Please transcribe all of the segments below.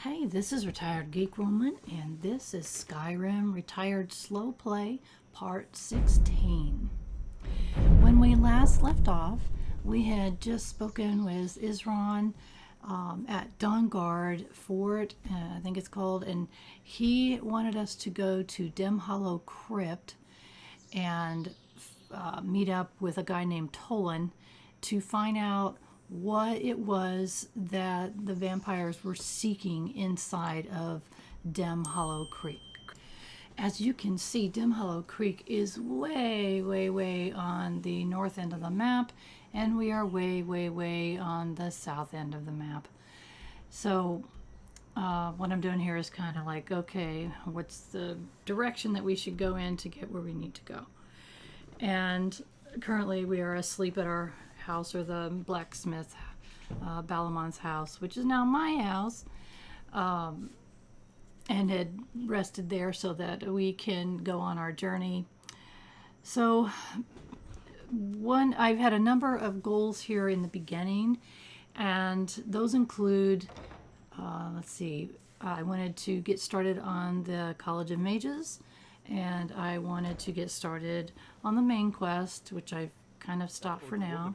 Hey, this is Retired Geek Woman, and this is Skyrim Retired Slow Play Part 16. When we last left off, we had just spoken with Isran at Dawnguard Fort, I think it's called, and he wanted us to go to Dimhollow Crypt and meet up with a guy named Tolan to find out what it was that the vampires were seeking inside of Dimhallow Creek. As you can see, Dimhallow Creek is way, way, way on the north end of the map, and we are way, way, way on the south end of the map. So what I'm doing here is kind of like, okay, what's the direction that we should go in to get where we need to go? And currently we are asleep at our house, or the blacksmith Balamon's house, which is now my house, and had rested there so that we can go on our journey. So I've had a number of goals here in the beginning, and those include let's see, I wanted to get started on the College of Mages, and I wanted to get started on the main quest, which I've kind of stopped for now.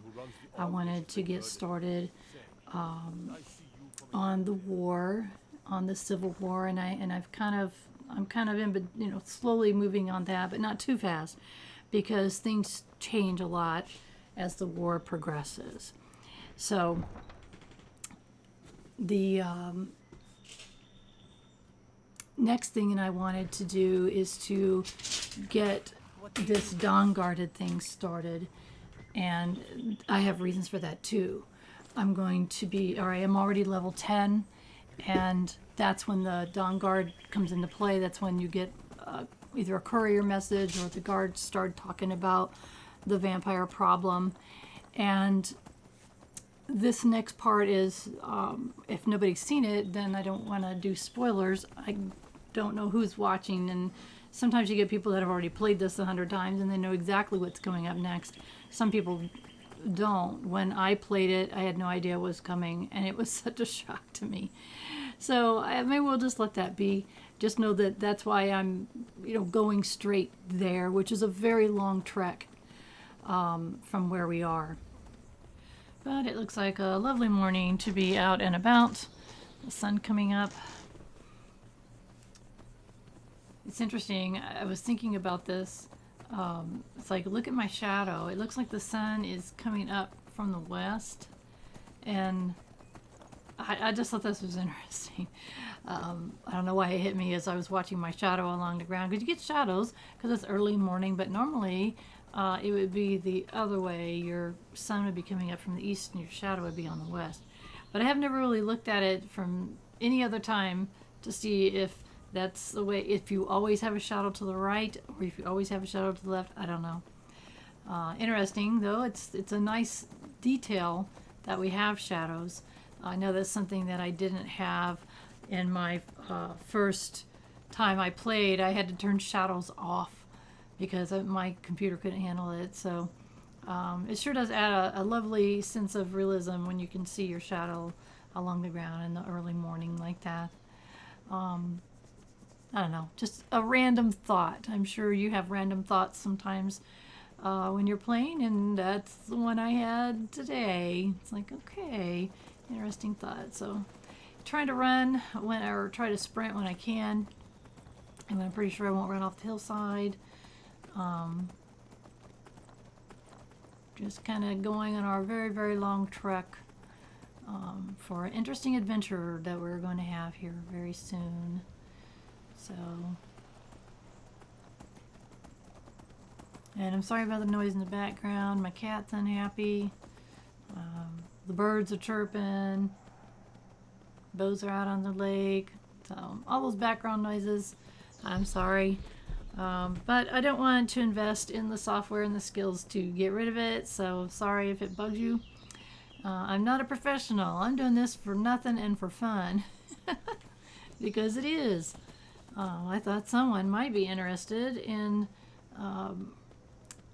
I wanted to get started on the war, on the Civil War, and I'm kind of in, slowly moving on that, but not too fast, because things change a lot as the war progresses. So the next thing I wanted to do is to get this Dawn-guarded thing started, and I have reasons for that too. I am already level 10, and that's when the Dawn Guard comes into play. That's when you get either a courier message or the guards start talking about the vampire problem. And this next part is, if nobody's seen it, then I don't want to do spoilers. I don't know who's watching, and sometimes you get people that have already played this 100 times and they know exactly what's coming up next. Some people don't. When I played it, I had no idea what was coming, and it was such a shock to me. So maybe we'll just let that be. Just know that that's why I'm, going straight there, which is a very long trek from where we are. But it looks like a lovely morning to be out and about. The sun coming up. It's interesting. I was thinking about this. It's like, look at my shadow. It looks like the sun is coming up from the west, and I just thought this was interesting. I don't know why it hit me as I was watching my shadow along the ground, because you get shadows because it's early morning, but normally it would be the other way. Your sun would be coming up from the east and your shadow would be on the west. But I have never really looked at it from any other time to see if that's the way, if you always have a shadow to the right or if you always have a shadow to the left. I don't know. Interesting though. It's a nice detail that we have shadows. I know that's something that I didn't have in my first time I played. I had to turn shadows off because my computer couldn't handle it. So it sure does add a lovely sense of realism when you can see your shadow along the ground in the early morning like that. I don't know, just a random thought. I'm sure you have random thoughts sometimes when you're playing, and that's the one I had today. It's like, okay, interesting thought. So trying to run or try to sprint when I can, and I'm pretty sure I won't run off the hillside. Just kind of going on our very, very long trek for an interesting adventure that we're going to have here very soon. So, and I'm sorry about the noise in the background. My cat's unhappy. The birds are chirping. Boats are out on the lake. So all those background noises, I'm sorry. But I don't want to invest in the software and the skills to get rid of it. So sorry if it bugs you. I'm not a professional. I'm doing this for nothing and for fun. Because it is. I thought someone might be interested in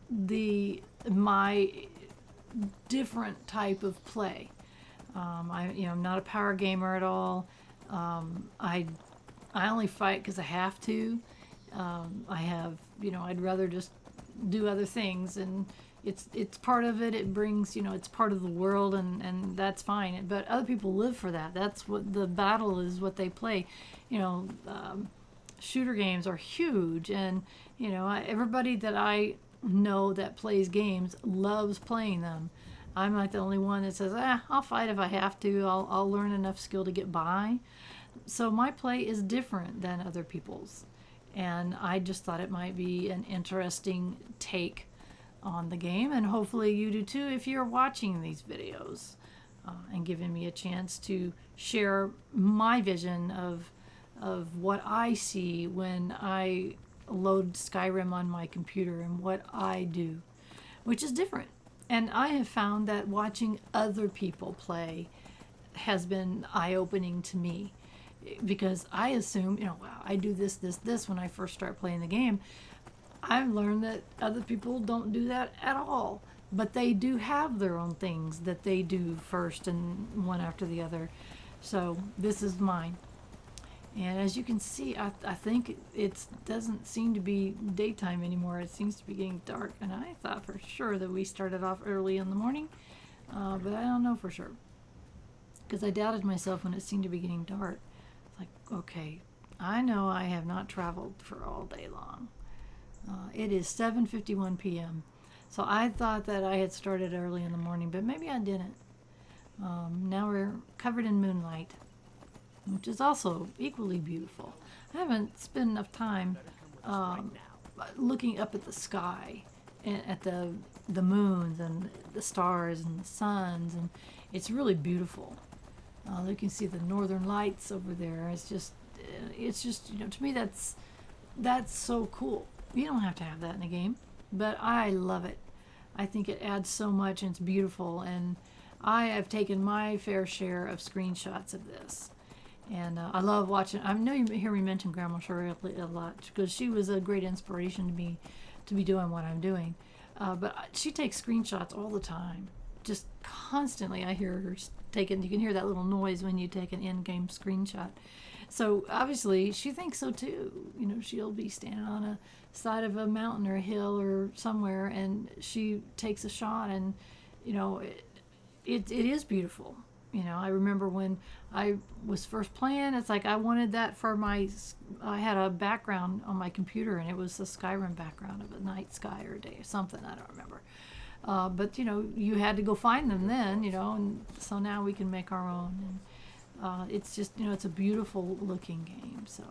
my different type of play. I'm not a power gamer at all. I only fight because I have to. I have, I'd rather just do other things, and it's part of it. It brings, it's part of the world, and that's fine. But other people live for that. That's what the battle is. What they play, you know. Shooter games are huge, and everybody that I know that plays games loves playing them. I'm like the only one that says, I'll fight if I have to. I'll learn enough skill to get by. So my play is different than other people's, and I just thought it might be an interesting take on the game, and hopefully you do too if you're watching these videos, and giving me a chance to share my vision of what I see when I load Skyrim on my computer and what I do, which is different. And I have found that watching other people play has been eye-opening to me, because I assume, wow, I do this when I first start playing the game. I've learned that other people don't do that at all, but they do have their own things that they do first and one after the other. So this is mine. And as you can see, I think it doesn't seem to be daytime anymore. It seems to be getting dark. And I thought for sure that we started off early in the morning, but I don't know for sure, because I doubted myself when it seemed to be getting dark. It's like, okay, I know I have not traveled for all day long. It is 7:51 p.m. So I thought that I had started early in the morning, but maybe I didn't. Now we're covered in moonlight, which is also equally beautiful. I haven't spent enough time looking up at the sky and at the moons and the stars and the suns, and it's really beautiful. You can see the northern lights over there. It's just to me that's so cool. You don't have to have that in a game, but I love it. I think it adds so much, and it's beautiful, and I have taken my fair share of screenshots of this. And I love watching. I know you hear me mention Grandma Shirley a lot, because she was a great inspiration to me to be doing what I'm doing. But she takes screenshots all the time, just constantly. I hear her taking. You can hear that little noise when you take an in-game screenshot. So obviously she thinks so too. She'll be standing on a side of a mountain or a hill or somewhere, and she takes a shot, and it is beautiful. I remember when I was first playing, it's like I wanted that for I had a background on my computer, and it was a Skyrim background of a night sky or a day or something, I don't remember. But, you had to go find them then, and so now we can make our own. And it's just, it's a beautiful looking game, so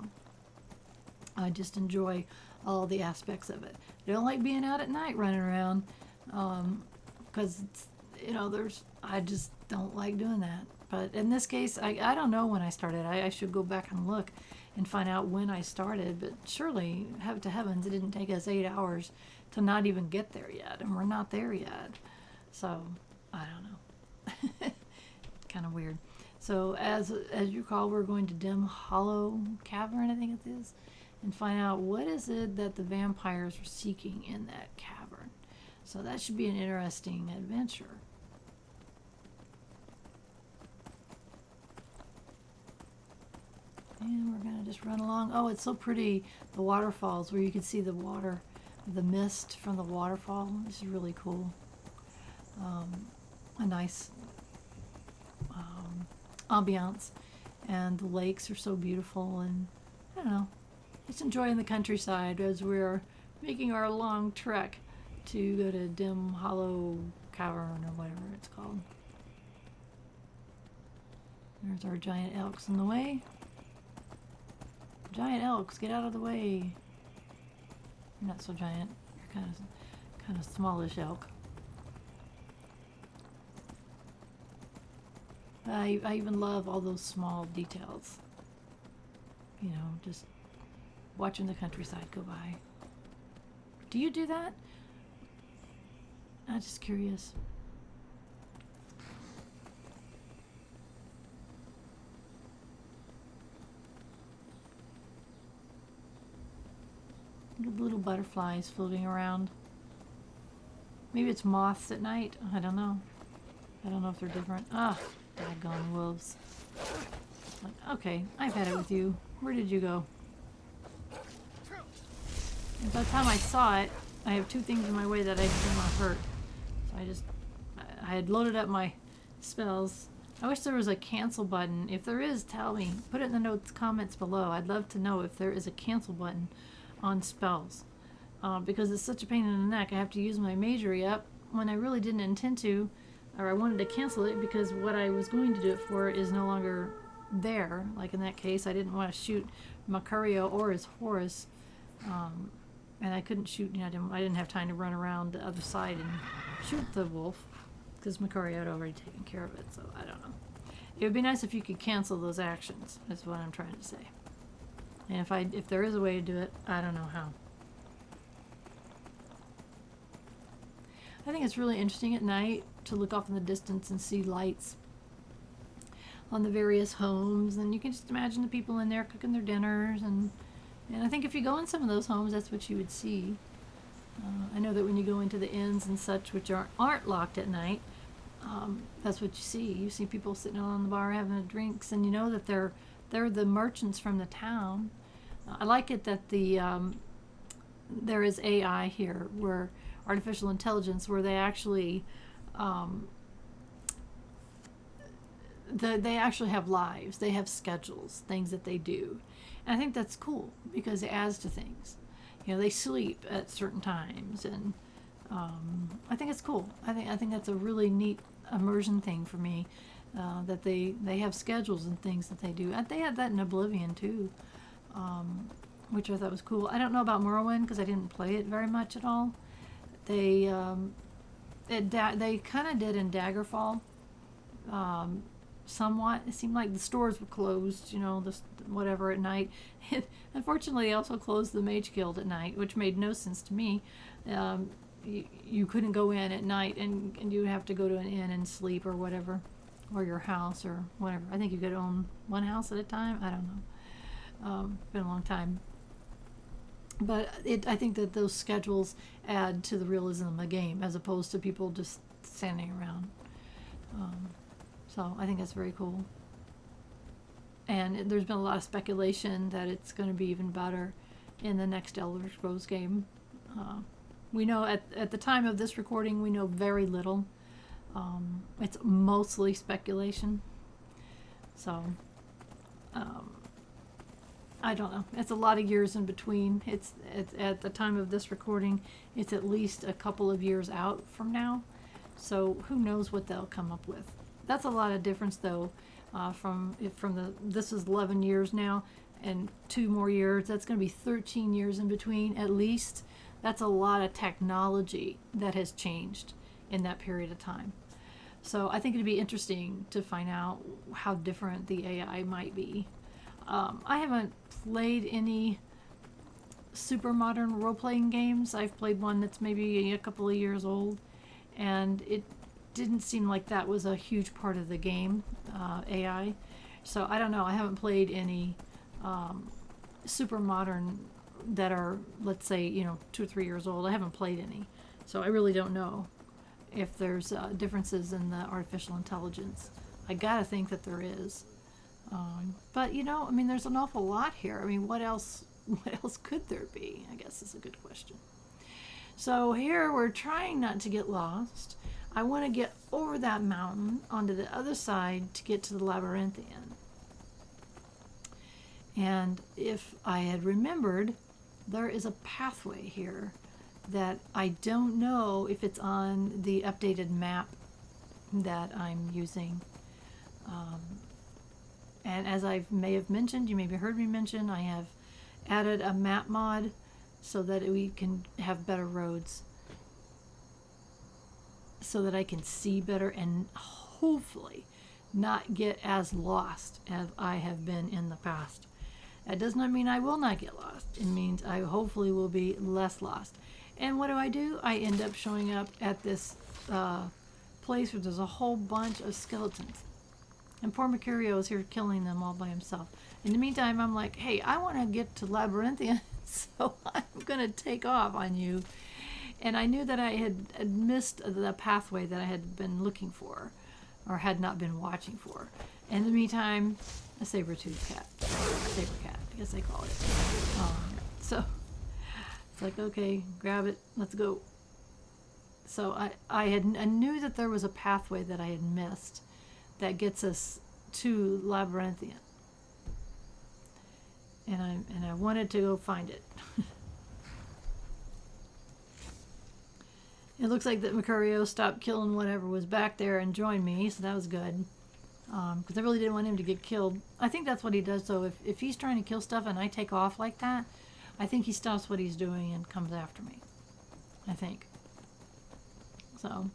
I just enjoy all the aspects of it. I don't like being out at night running around, because I just don't like doing that. But in this case, I don't know when I started. I should go back and look and find out when I started. But surely, to heavens, it didn't take us 8 hours to not even get there yet. And we're not there yet. So, I don't know. Kind of weird. So, as you recall, we're going to Dimhollow Cavern, I think it is, and find out what is it that the vampires are seeking in that cavern. So that should be an interesting adventure. And we're going to just run along. Oh, it's so pretty. The waterfalls where you can see the water, the mist from the waterfall. This is really cool. A nice ambiance. And the lakes are so beautiful. And I don't know. Just enjoying the countryside as we're making our long trek to go to Dimhallow Cavern or whatever it's called. There's our giant elks in the way. Giant elks, get out of the way. You're not so giant. You're kind of smallish elk. I even love all those small details. Just watching the countryside go by. Do you do that? I'm just curious. Little butterflies floating around. Maybe it's moths at night. I don't know. I don't know if they're different. Ah, daggone wolves. Like, okay, I've had it with you. Where did you go? And by the time I saw it, I have two things in my way that I didn't want to hurt. So I had loaded up my spells. I wish there was a cancel button. If there is, tell me. Put it in the notes, comments below. I'd love to know if there is a cancel button on spells. Because it's such a pain in the neck. I have to use my magery up when I really didn't intend to, or I wanted to cancel it because what I was going to do it for is no longer there. Like in that case, I didn't want to shoot Macario or his Horus, and I couldn't shoot. You know, I didn't have time to run around the other side and shoot the wolf because Macario had already taken care of it. So I don't know. It would be nice if you could cancel those actions. Is what I'm trying to say. And if there is a way to do it, I don't know how. I think it's really interesting at night to look off in the distance and see lights on the various homes, and you can just imagine the people in there cooking their dinners, and I think if you go in some of those homes, that's what you would see. I know that when you go into the inns and such, which aren't locked at night, that's what you see. You see people sitting on the bar having drinks, and you know that they're the merchants from the town. I like it that there is AI here, where artificial intelligence, where they actually they actually have lives, they have schedules, things that they do, and I think that's cool because it adds to things. You know, they sleep at certain times, and I think it's cool. I think that's a really neat immersion thing for me, that they have schedules and things that they do. And they had that in Oblivion too, which I thought was cool. I don't know about Morrowind because I didn't play it very much at all. They kind of did in Daggerfall, somewhat. It seemed like the stores were closed, you know, whatever at night. Unfortunately, they also closed the Mage Guild at night, which made no sense to me. You couldn't go in at night, and you have to go to an inn and sleep or whatever, or your house or whatever. I think you could own one house at a time. I don't know. It's been a long time. But I think that those schedules add to the realism of the game, as opposed to people just standing around. So I think that's very cool. And there's been a lot of speculation that it's going to be even better in the next Elder Scrolls game. We know at the time of this recording, we know very little. It's mostly speculation. So I don't know. It's a lot of years in between. It's at the time of this recording, it's at least a couple of years out from now. So who knows what they'll come up with. That's a lot of difference, though, this is 11 years now, and 2 more years. That's going to be 13 years in between, at least. That's a lot of technology that has changed in that period of time. So I think it'd be interesting to find out how different the AI might be. I haven't played any super modern role-playing games. I've played one that's maybe a couple of years old, and it didn't seem like that was a huge part of the game, AI. So I don't know. I haven't played any super modern that are, let's say, 2 or 3 years old. I haven't played any. So I really don't know if there's differences in the artificial intelligence. I gotta think that there is. But I mean, there's an awful lot here. I mean, what else could there be? I guess is a good question. So here we're trying not to get lost. I want to get over that mountain onto the other side to get to the Labyrinthian. And if I had remembered, there is a pathway here that I don't know if it's on the updated map that I'm using. And as I may have mentioned, you maybe heard me mention, I have added a map mod so that we can have better roads, so that I can see better and hopefully not get as lost as I have been in the past. That does not mean I will not get lost. It means I hopefully will be less lost. And what do? I end up showing up at this place where there's a whole bunch of skeletons. And poor Macario is here killing them all by himself. In the meantime, I'm like, hey, I want to get to Labyrinthian, so I'm going to take off on you. And I knew that I had missed the pathway that I had been looking for, or had not been watching for. In the meantime, a saber-toothed cat. Saber cat, I guess I call it. So it's like, okay, grab it, let's go. So I knew that there was a pathway that I had missed that gets us to Labyrinthian. And I wanted to go find it. It looks like that Macario stopped killing whatever was back there and joined me, so that was good. Because I really didn't want him to get killed. I think that's what he does, though. If he's trying to kill stuff and I take off like that, I think he stops what he's doing and comes after me. I think. So,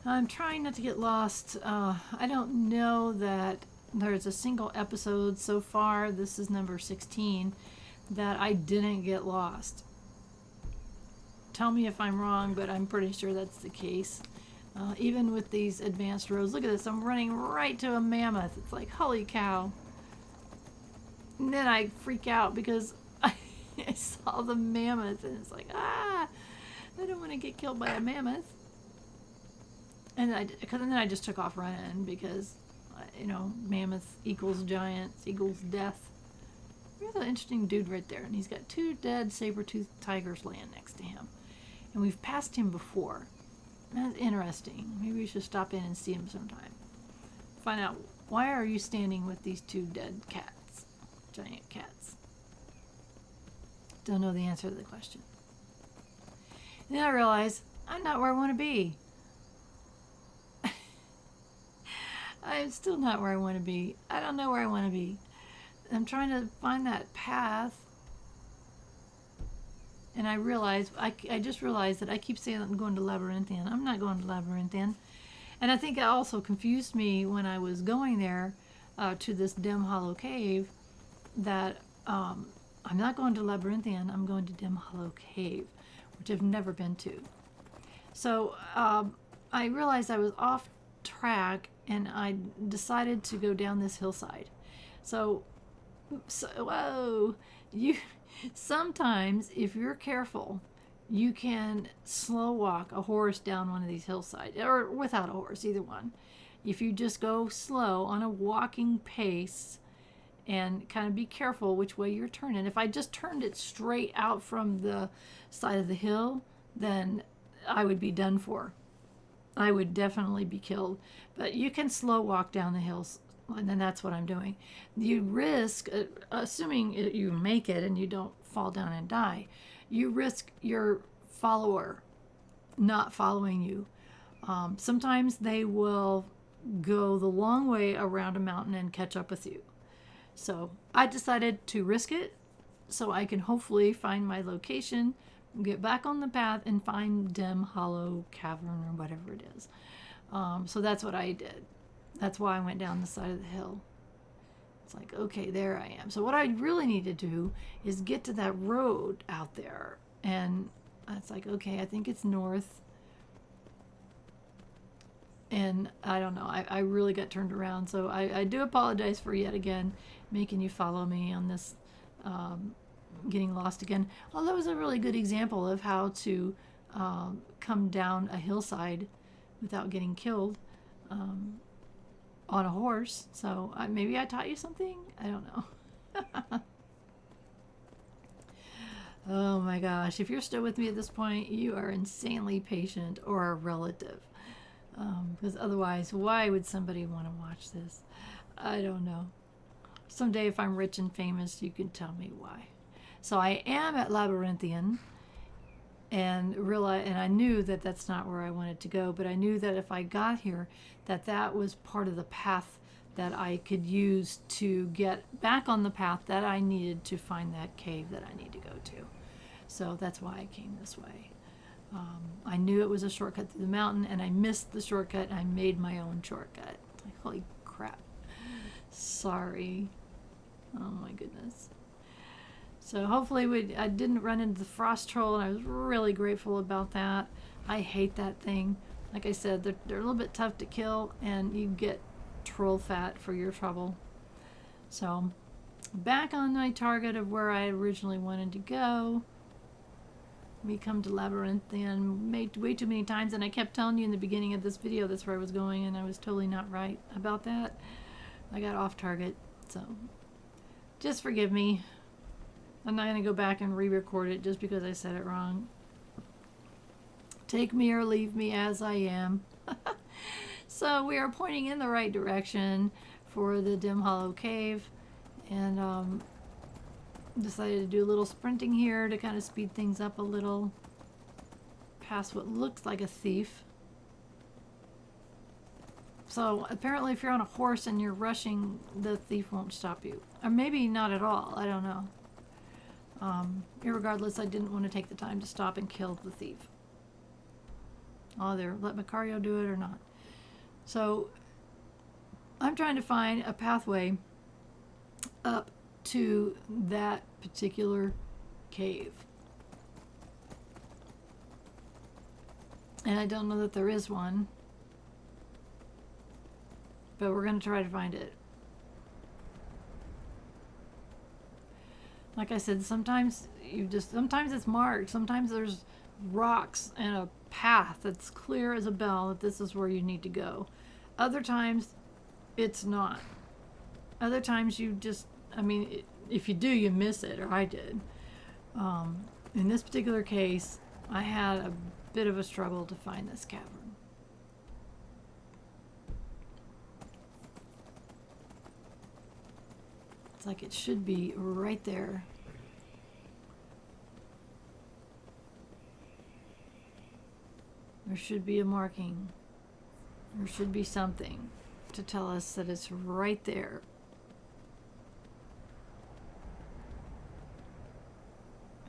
I'm trying not to get lost. I don't know that there's a single episode so far, this is number 16, that I didn't get lost. Tell me if I'm wrong, but I'm pretty sure that's the case. Even with these advanced roads. Look at this, I'm running right to a mammoth. It's like, holy cow. And then I freak out because I saw the mammoth and it's like, I don't want to get killed by a mammoth. And then I just took off running because, you know, mammoth equals giants equals death. There's an interesting dude right there, and he's got 2 dead saber-toothed tigers laying next to him. And we've passed him before. That's interesting. Maybe we should stop in and see him sometime. Find out, why are you standing with these 2 dead cats? Giant cats. Don't know the answer to the question. And then I realize, I'm not where I want to be. I'm still not where I want to be. I don't know where I want to be. I'm trying to find that path. And I realize, I just realized that I keep saying I'm going to Labyrinthian. I'm not going to Labyrinthian. And I think it also confused me when I was going there to this Dimhallow cave that I'm not going to Labyrinthian, I'm going to Dimhallow Cave, which I've never been to. So I realized I was off track and I decided to go down this hillside. So whoa, sometimes if you're careful, you can slow walk a horse down one of these hillsides, or without a horse, either one. If you just go slow on a walking pace and kind of be careful which way you're turning. If I just turned it straight out from the side of the hill, then I would be done for. I would definitely be killed. But you can slow walk down the hills, and then that's what I'm doing. You risk, assuming you make it and you don't fall down and die, you risk your follower not following you. Sometimes they will go the long way around a mountain and catch up with you. So I decided to risk it so I can hopefully find my location, get back on the path, and find Dimhollow Cavern or whatever it is. So that's what I did. That's why I went down the side of the hill. It's like, okay, there I am. So what I really need to do is get to that road out there. And it's like, okay, I think it's north. And I don't know. I really got turned around. So I do apologize for yet again making you follow me on this getting lost again. Well, that was a really good example of how to come down a hillside without getting killed on a horse. So maybe I taught you something? I don't know. Oh my gosh. If you're still with me at this point, you are insanely patient or a relative. Because otherwise, why would somebody want to watch this? I don't know. Someday if I'm rich and famous, you can tell me why. So I am at Labyrinthian, and I knew that that's not where I wanted to go, but I knew that if I got here, that was part of the path that I could use to get back on the path that I needed to find that cave that I need to go to. So that's why I came this way. I knew it was a shortcut through the mountain, and I missed the shortcut, and I made my own shortcut. Like, holy crap. Sorry. Oh my goodness. So hopefully I didn't run into the frost troll, and I was really grateful about that. I hate that thing. Like I said, they're a little bit tough to kill, and you get troll fat for your trouble. So back on my target of where I originally wanted to go. We come to Labyrinthian way too many times, and I kept telling you in the beginning of this video that's where I was going, and I was totally not right about that. I got off target, so just forgive me. I'm not going to go back and re-record it just because I said it wrong. Take me or leave me as I am. So we are pointing in the right direction for the Dimhollow cave, and decided to do a little sprinting here to kind of speed things up a little past what looks like a thief. So apparently if you're on a horse and you're rushing, the thief won't stop you. Or maybe not at all, I don't know. Irregardless, I didn't want to take the time to stop and kill the thief. I'll either let Macario do it or not. So I'm trying to find a pathway up to that particular cave. And I don't know that there is one, but we're going to try to find it. Like I said, sometimes it's marked, sometimes there's rocks and a path that's clear as a bell that this is where you need to go. Other times it's not. Other times you just, I mean, if you do, you miss it, or I did. In this particular case, I had a bit of a struggle to find this cavern. It's like it should be right there. There should be a marking. There should be something to tell us that it's right there.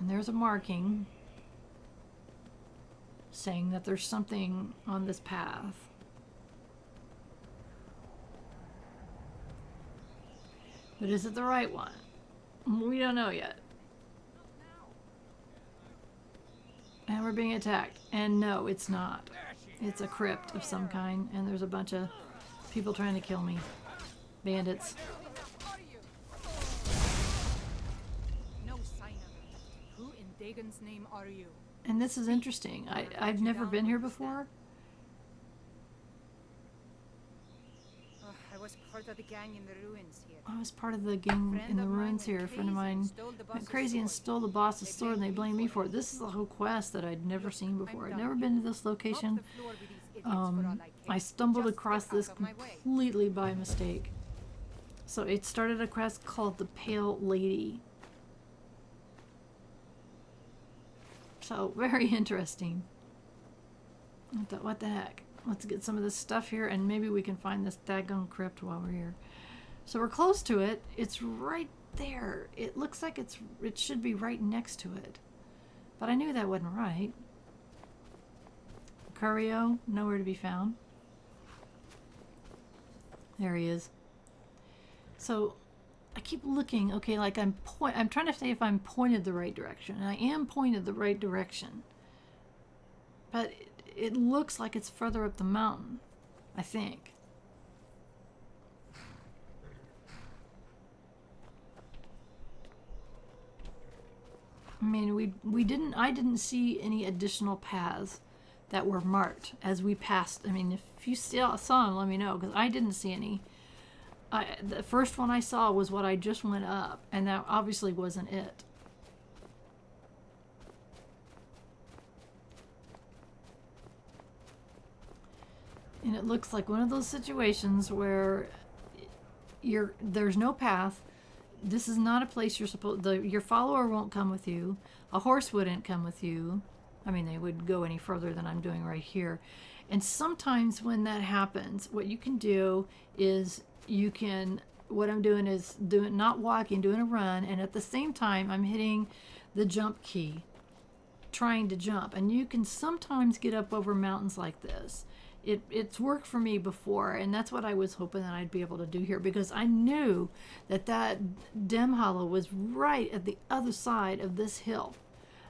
And there's a marking saying that there's something on this path. But is it the right one? We don't know yet. And we're being attacked. And no, it's not. It's a crypt of some kind, and there's a bunch of people trying to kill me. Bandits. No sign of it. Who in Dagon's name are you? And this is interesting. I've never been here before. I was part of the gang in the ruins here. I was part of the gang in the ruins here. A friend of mine went crazy and stole the boss's sword, and they blamed me for it. This is a whole quest that I'd never seen before. I'd never been to this location. I stumbled across this completely by mistake. So it started a quest called the Pale Lady. So very interesting. I thought, what the heck? Let's get some of this stuff here, and maybe we can find this daggone crypt while we're here. So we're close to it. It's right there. It looks like it should be right next to it. But I knew that wasn't right. Curio, nowhere to be found. There he is. So I keep looking. Okay, like I'm trying to say if I'm pointed the right direction, and I am pointed the right direction. But it looks like it's further up the mountain, I think. I mean, I didn't see any additional paths that were marked as we passed. I mean, if you saw them, let me know, because I didn't see any. The first one I saw was what I just went up, and that obviously wasn't it. And it looks like one of those situations where there's no path. This is not a place you're supposed. Your follower won't come with you. A horse wouldn't come with you. I mean, they would go any further than I'm doing right here. And sometimes when that happens, what you can do is what I'm doing is not walking, doing a run, and at the same time I'm hitting the jump key, trying to jump. And you can sometimes get up over mountains like this. It's worked for me before, and that's what I was hoping that I'd be able to do here, because I knew that Dimhallow was right at the other side of this hill.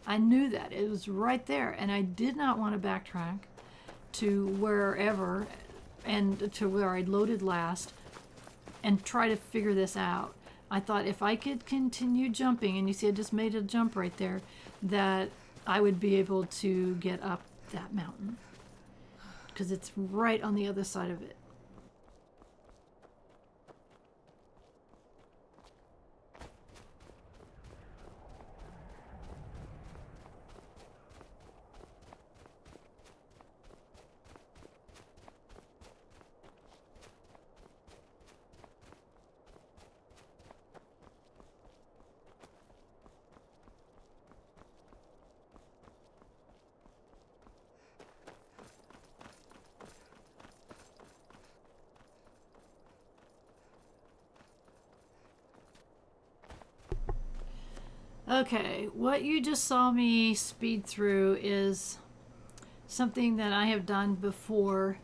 I knew that. It was right there, and I did not want to backtrack to wherever and to where I'd loaded last and try to figure this out. I thought if I could continue jumping, and you see I just made a jump right there, that I would be able to get up that mountain, because it's right on the other side of it. Okay, what you just saw me speed through is something that I have done before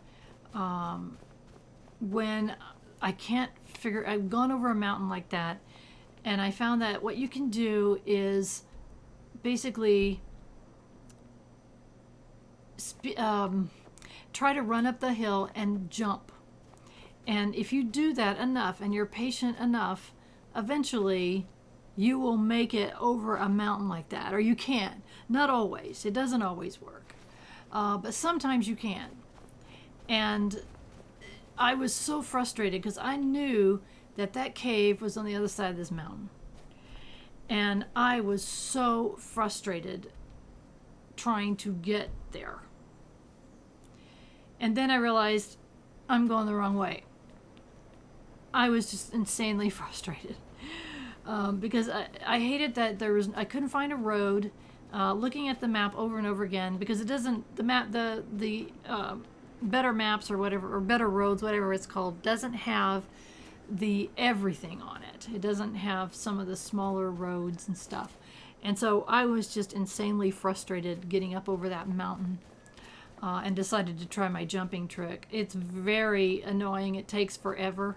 when I can't figure. I've gone over a mountain like that, and I found that what you can do is basically try to run up the hill and jump. And if you do that enough and you're patient enough, eventually you will make it over a mountain like that. Or you can. Not always. It doesn't always work. But sometimes you can. And I was so frustrated because I knew that that cave was on the other side of this mountain. And I was so frustrated trying to get there. And then I realized I'm going the wrong way. I was just insanely frustrated because I hated that I couldn't find a road. Looking at the map over and over again because it doesn't the better maps or whatever, or better roads, whatever it's called, doesn't have the everything on it. It doesn't have some of the smaller roads and stuff. And so I was just insanely frustrated getting up over that mountain and decided to try my jumping trick. It's very annoying. It takes forever,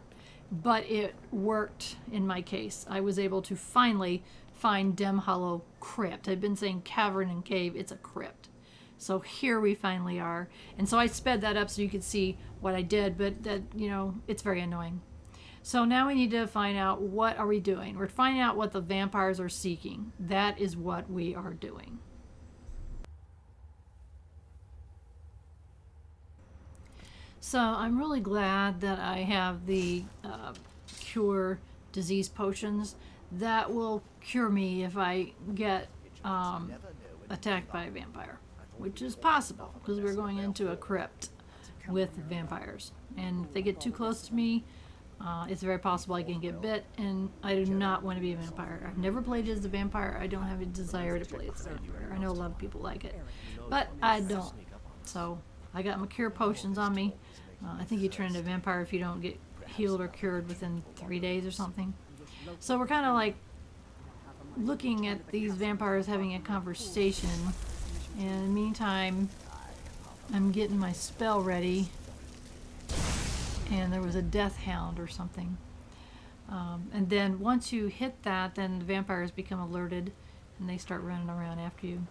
but it worked in my case. I was able to finally find Dimhollow Crypt. I've been saying cavern and cave. It's a crypt. So here we finally are. And so I sped that up so you could see what I did, but that, it's very annoying. So now we need to find out, what are we doing? We're finding out what the vampires are seeking. That is what we are doing. So I'm really glad that I have the cure disease potions that will cure me if I get attacked by a vampire, which is possible because we're going into a crypt with vampires. And if they get too close to me, it's very possible I can get bit, and I do not want to be a vampire. I've never played as a vampire. I don't have a desire to play as a vampire. I know a lot of people like it, but I don't. So I got my cure potions on me. I think you turn into a vampire if you don't get healed or cured within 3 days or something. So we're kind of like looking at these vampires having a conversation, and in the meantime I'm getting my spell ready, and there was a death hound or something, and then once you hit that, then the vampires become alerted and they start running around after you.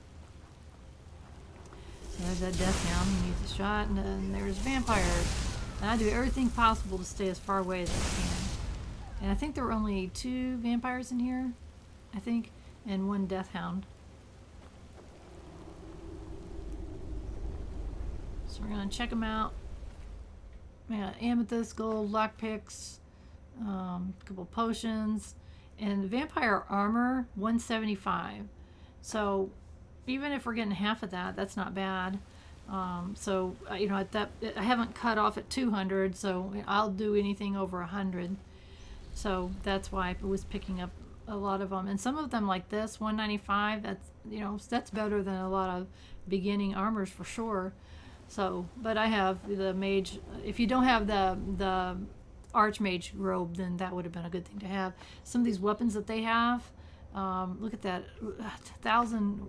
So there's that death hound, he needs a shot, and then there's vampires, and I do everything possible to stay as far away as I can. And I think there were only 2 vampires in here, I think, and 1 death hound. So we're gonna check them out. We got amethyst, gold, lockpicks, a couple potions, and vampire armor 175. So even if we're getting half of that, that's not bad. So at that, I haven't cut off at 200, so I'll do anything over 100. So that's why I was picking up a lot of them, and some of them like this 195. That's better than a lot of beginning armors for sure. So, but I have the mage. If you don't have the archmage robe, then that would have been a good thing to have. Some of these weapons that they have, look at that, 1,000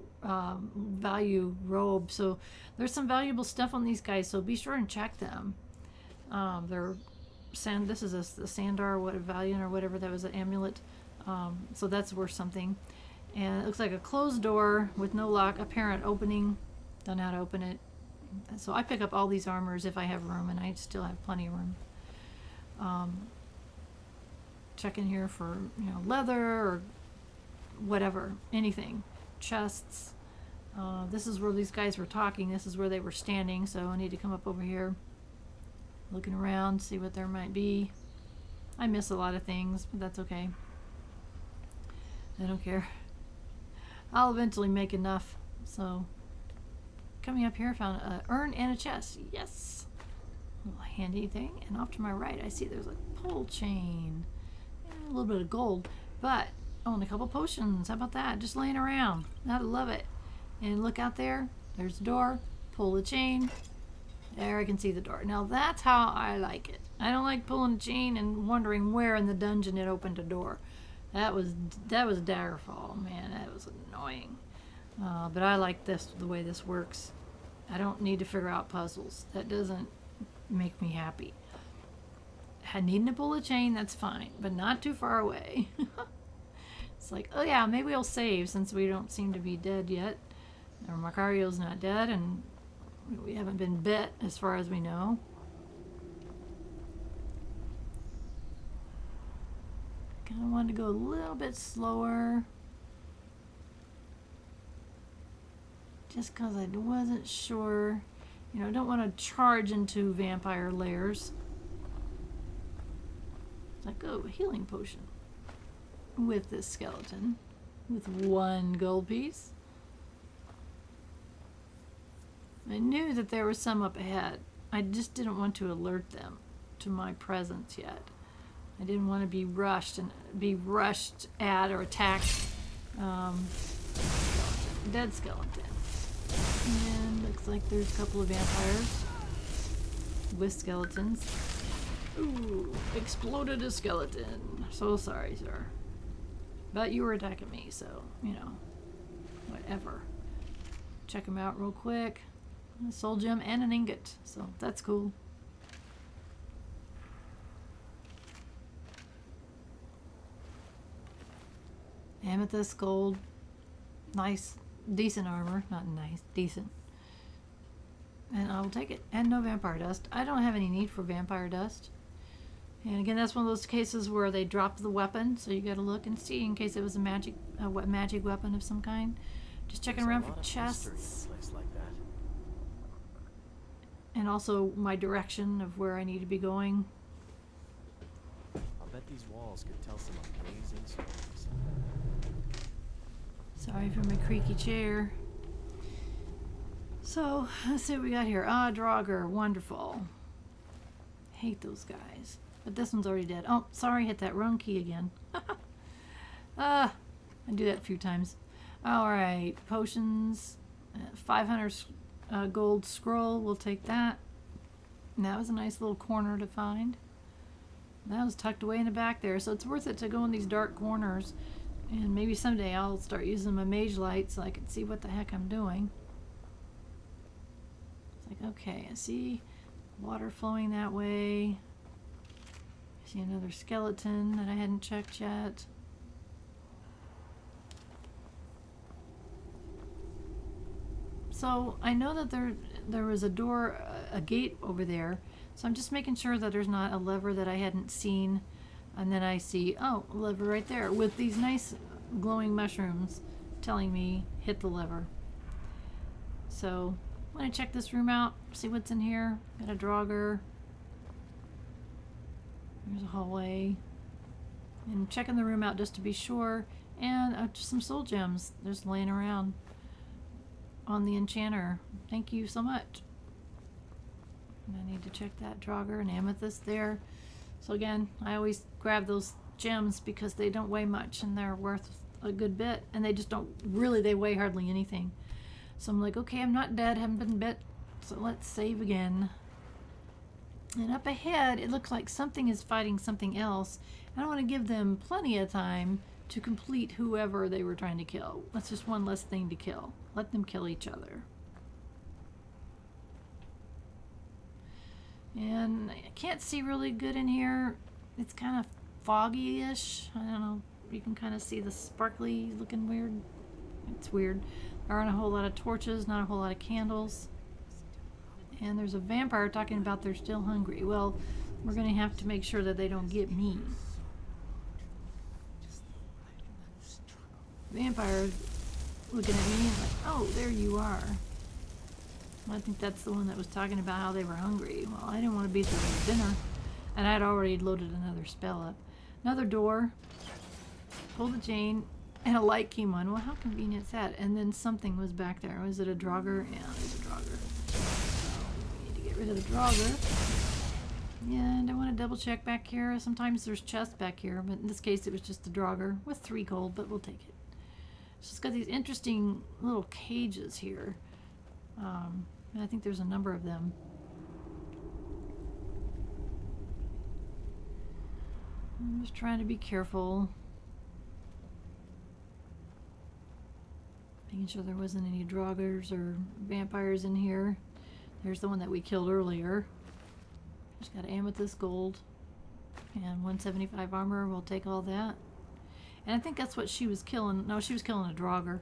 value robe. So there's some valuable stuff on these guys. So be sure and check them. This is a Sandar, Valiant or whatever, that was an amulet. So that's worth something. And it looks like a closed door with no lock, apparent opening. Don't know how to open it. So I pick up all these armors if I have room, and I still have plenty of room. Check in here for leather or whatever, anything. Chests. This is where these guys were talking. This is where they were standing. So I need to come up over here, looking around, see what there might be. I miss a lot of things, but that's okay. I don't care. I'll eventually make enough. So coming up here, I found an urn and a chest. Yes. A little handy thing. And off to my right, I see there's a pole chain. And a little bit of gold. But, and a couple potions. How about that? Just laying around. I love it. And look out there. There's the door. Pull the chain. There, I can see the door. Now, that's how I like it. I don't like pulling a chain and wondering where in the dungeon it opened a door. That was Daggerfall, man. That was annoying. But I like the way this works. I don't need to figure out puzzles. That doesn't make me happy. Needing to pull a chain, that's fine, but not too far away. It's like, oh yeah, maybe we'll save since we don't seem to be dead yet. Or Macario's not dead, and we haven't been bit as far as we know. Kind of wanted to go a little bit slower. Just because I wasn't sure. You know, I don't want to charge into vampire lairs. It's like, oh, a healing potion. With this skeleton. With 1 gold piece. I knew that there was some up ahead. I just didn't want to alert them to my presence yet. I didn't want to be rushed at or attacked. Dead skeleton. And looks like there's a couple of vampires with skeletons. Ooh, exploded a skeleton. So sorry, sir. But you were attacking me, so, you know, whatever. Check them out real quick. A soul gem and an ingot, so that's cool. Amethyst, gold, nice, decent armor. Not nice, decent. And I will take it. And no vampire dust. I don't have any need for vampire dust. And again, that's one of those cases where they drop the weapon, so you gotta look and see in case it was a magic weapon of some kind. Just checking around for chests. And also my direction of where I need to be going. I'll bet these walls could tell some amazing stories. Sorry for my creaky chair. So, let's see what we got here. Ah, Draugr. Wonderful. Hate those guys. But this one's already dead. Oh, sorry, hit that wrong key again. I do that a few times. Alright, potions. 500 gold scroll. We'll take that. And that was a nice little corner to find. That was tucked away in the back there. So it's worth it to go in these dark corners. And maybe someday I'll start using my mage light so I can see what the heck I'm doing. It's like, okay, I see water flowing that way. I see another skeleton that I hadn't checked yet. So I know that there was a door, a gate over there. So I'm just making sure that there's not a lever that I hadn't seen. And then I see, oh, a lever right there with these nice glowing mushrooms telling me hit the lever. So I'm going to check this room out, see what's in here. Got a Draugr. There's a hallway. And checking the room out just to be sure. And just some soul gems just laying around on the enchanter. Thank you so much. And I need to check that Draugr and amethyst there. So again, I always grab those gems because they don't weigh much and they're worth a good bit. And they just don't really, they weigh hardly anything. So I'm like, okay, I'm not dead, haven't been bit. So let's save again. And up ahead, it looks like something is fighting something else. I don't want to give them plenty of time to complete whoever they were trying to kill. That's just one less thing to kill. Let them kill each other. And I can't see really good in here. It's kind of foggy-ish. I don't know. You can kind of see the sparkly looking weird. It's weird. There aren't a whole lot of torches, not a whole lot of candles. And there's a vampire talking about they're still hungry. Well, we're going to have to make sure that they don't get me. Vampire looking at me and like, oh, there you are. I think that's the one that was talking about how they were hungry. Well, I didn't want to be through their dinner. And I'd already loaded another spell up. Another door. Pull the chain. And a light came on. Well, how convenient is that? And then something was back there. Was it a Draugr? Yeah, there's a Draugr. So we need to get rid of the Draugr. And I want to double check back here. Sometimes there's chests back here. But in this case, it was just the Draugr with 3 gold. But we'll take it. So it's got these interesting little cages here. I think there's a number of them. I'm just trying to be careful. Making sure there wasn't any draugrs or vampires in here. There's the one that we killed earlier. Just got amethyst gold and 175 armor. We'll take all that. And I think that's what she was killing. No, she was killing a draugr.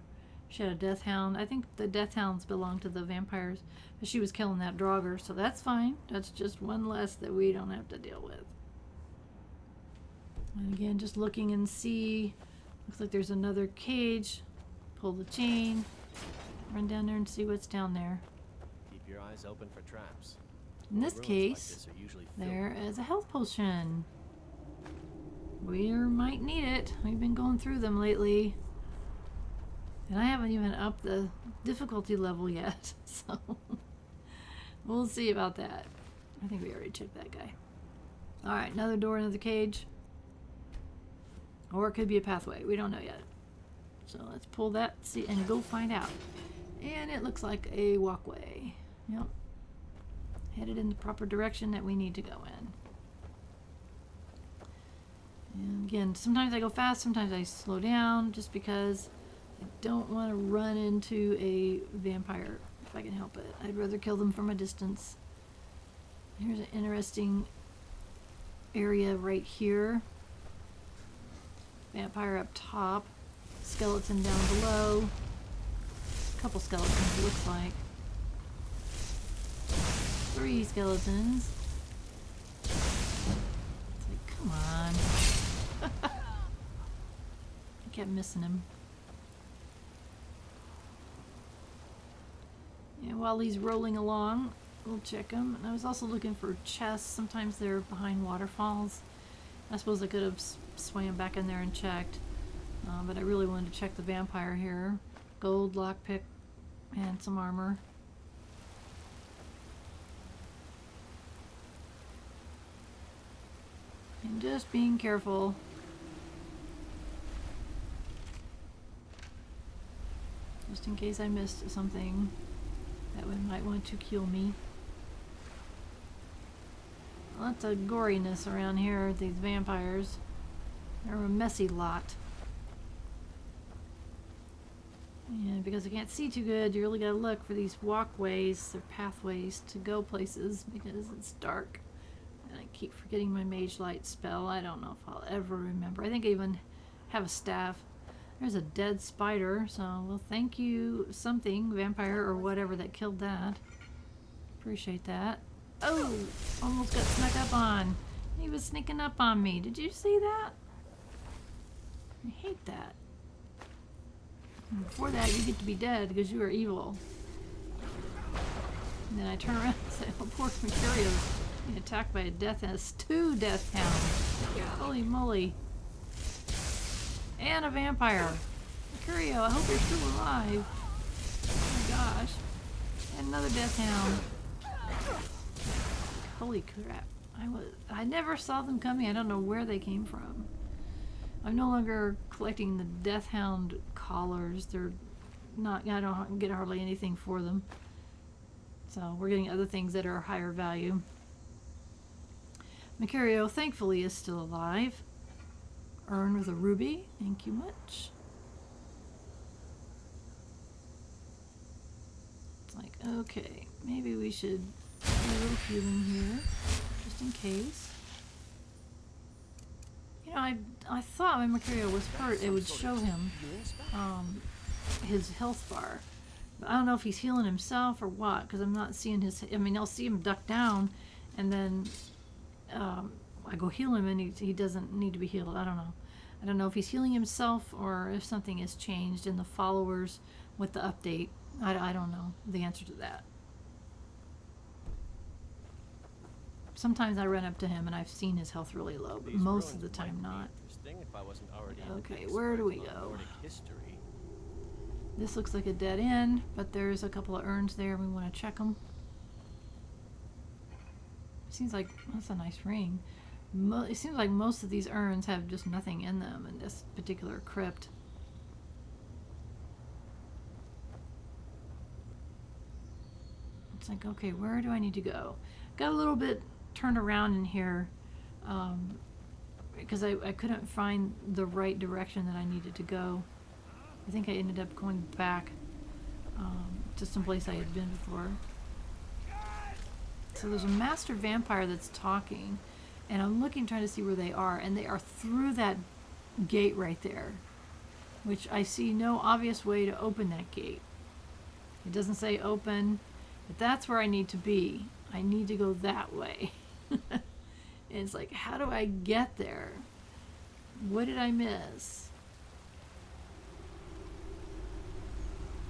She had a death hound. I think the death hounds belong to the vampires, but she was killing that draugr, so that's fine. That's just one less that we don't have to deal with. And again, just looking and see. Looks like there's another cage. Pull the chain. Run down there and see what's down there. Keep your eyes open for traps. In this Ruins like case, this are usually filled there with is a health potion. We might need it. We've been going through them lately. And I haven't even upped the difficulty level yet, so we'll see about that. I think we already checked that guy. Alright, another door, another cage. Or it could be a pathway. We don't know yet. So let's pull that see and go find out. And it looks like a walkway. Yep. Headed in the proper direction that we need to go in. And again, sometimes I go fast, sometimes I slow down, just because I don't want to run into a vampire if I can help it. I'd rather kill them from a distance. Here's an interesting area right here. Vampire up top. Skeleton down below. A couple skeletons, it looks like. 3 skeletons. It's like, come on. I kept missing him. And while he's rolling along, we'll check him. And I was also looking for chests. Sometimes they're behind waterfalls. I suppose I could have swam back in there and checked. But I really wanted to check the vampire here. Gold, lockpick, and some armor. And just being careful. Just in case I missed something that might want to kill me. Lots of goriness around here, these vampires. They're a messy lot. And because I can't see too good, you really gotta look for these walkways or pathways to go places because it's dark. And I keep forgetting my mage light spell. I don't know if I'll ever remember. I think I even have a staff. There's a dead spider, so well, thank you something, vampire or whatever that killed that. Appreciate that. Oh, almost got snuck up on. He was sneaking up on me. Did you see that? I hate that. And before that, you get to be dead because you are evil. And then I turn around and say, oh, poor Mercurio's being attacked by a death hound. 2 death hounds. Holy moly. And a vampire. Mercurio, I hope you're still alive. Oh my gosh. And another death hound. Holy crap. I never saw them coming. I don't know where they came from. I'm no longer collecting the death hound collars. They're not, I don't get hardly anything for them. So we're getting other things that are higher value. Mercurio, thankfully, is still alive. Urn with a ruby. Thank you much. It's like, okay, maybe we should do a little healing here, just in case. You know, I thought when Mercurio was hurt, it would show him his health bar. But I don't know if he's healing himself or what, because I'm not seeing his. I mean, I'll see him duck down, and then I go heal him, and he doesn't need to be healed. I don't know. I don't know if he's healing himself or if something has changed in the followers with the update. I don't know the answer to that. Sometimes I run up to him and I've seen his health really low, but most of the time not. Okay, where do we go? This looks like a dead end, but there's a couple of urns there and we want to check them. Seems like that's a nice ring. It seems like most of these urns have just nothing in them in this particular crypt. It's like, okay, where do I need to go? Got a little bit turned around in here because I couldn't find the right direction that I needed to go. I think I ended up going back to some place I had been before. So there's a master vampire that's talking, and I'm looking, trying to see where they are, and they are through that gate right there, which I see no obvious way to open that gate. It doesn't say open, but that's where I need to be. I need to go that way. And it's like, how do I get there? What did I miss?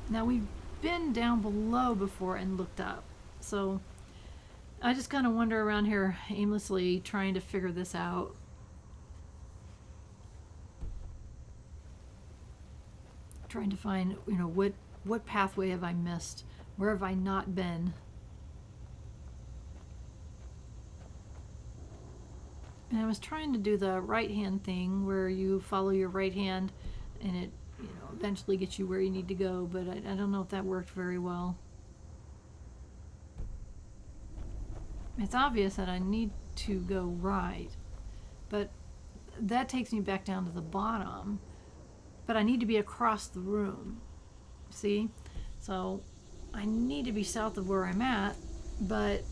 Now, we've been down below before and looked up, so I just kind of wander around here aimlessly trying to figure this out. Trying to find, you know, what pathway have I missed? Where have I not been? And I was trying to do the right hand thing where you follow your right hand and it, you know, eventually gets you where you need to go, but I don't know if that worked very well. It's obvious that I need to go right, but that takes me back down to the bottom, but I need to be across the room. See? So I need to be south of where I'm at, but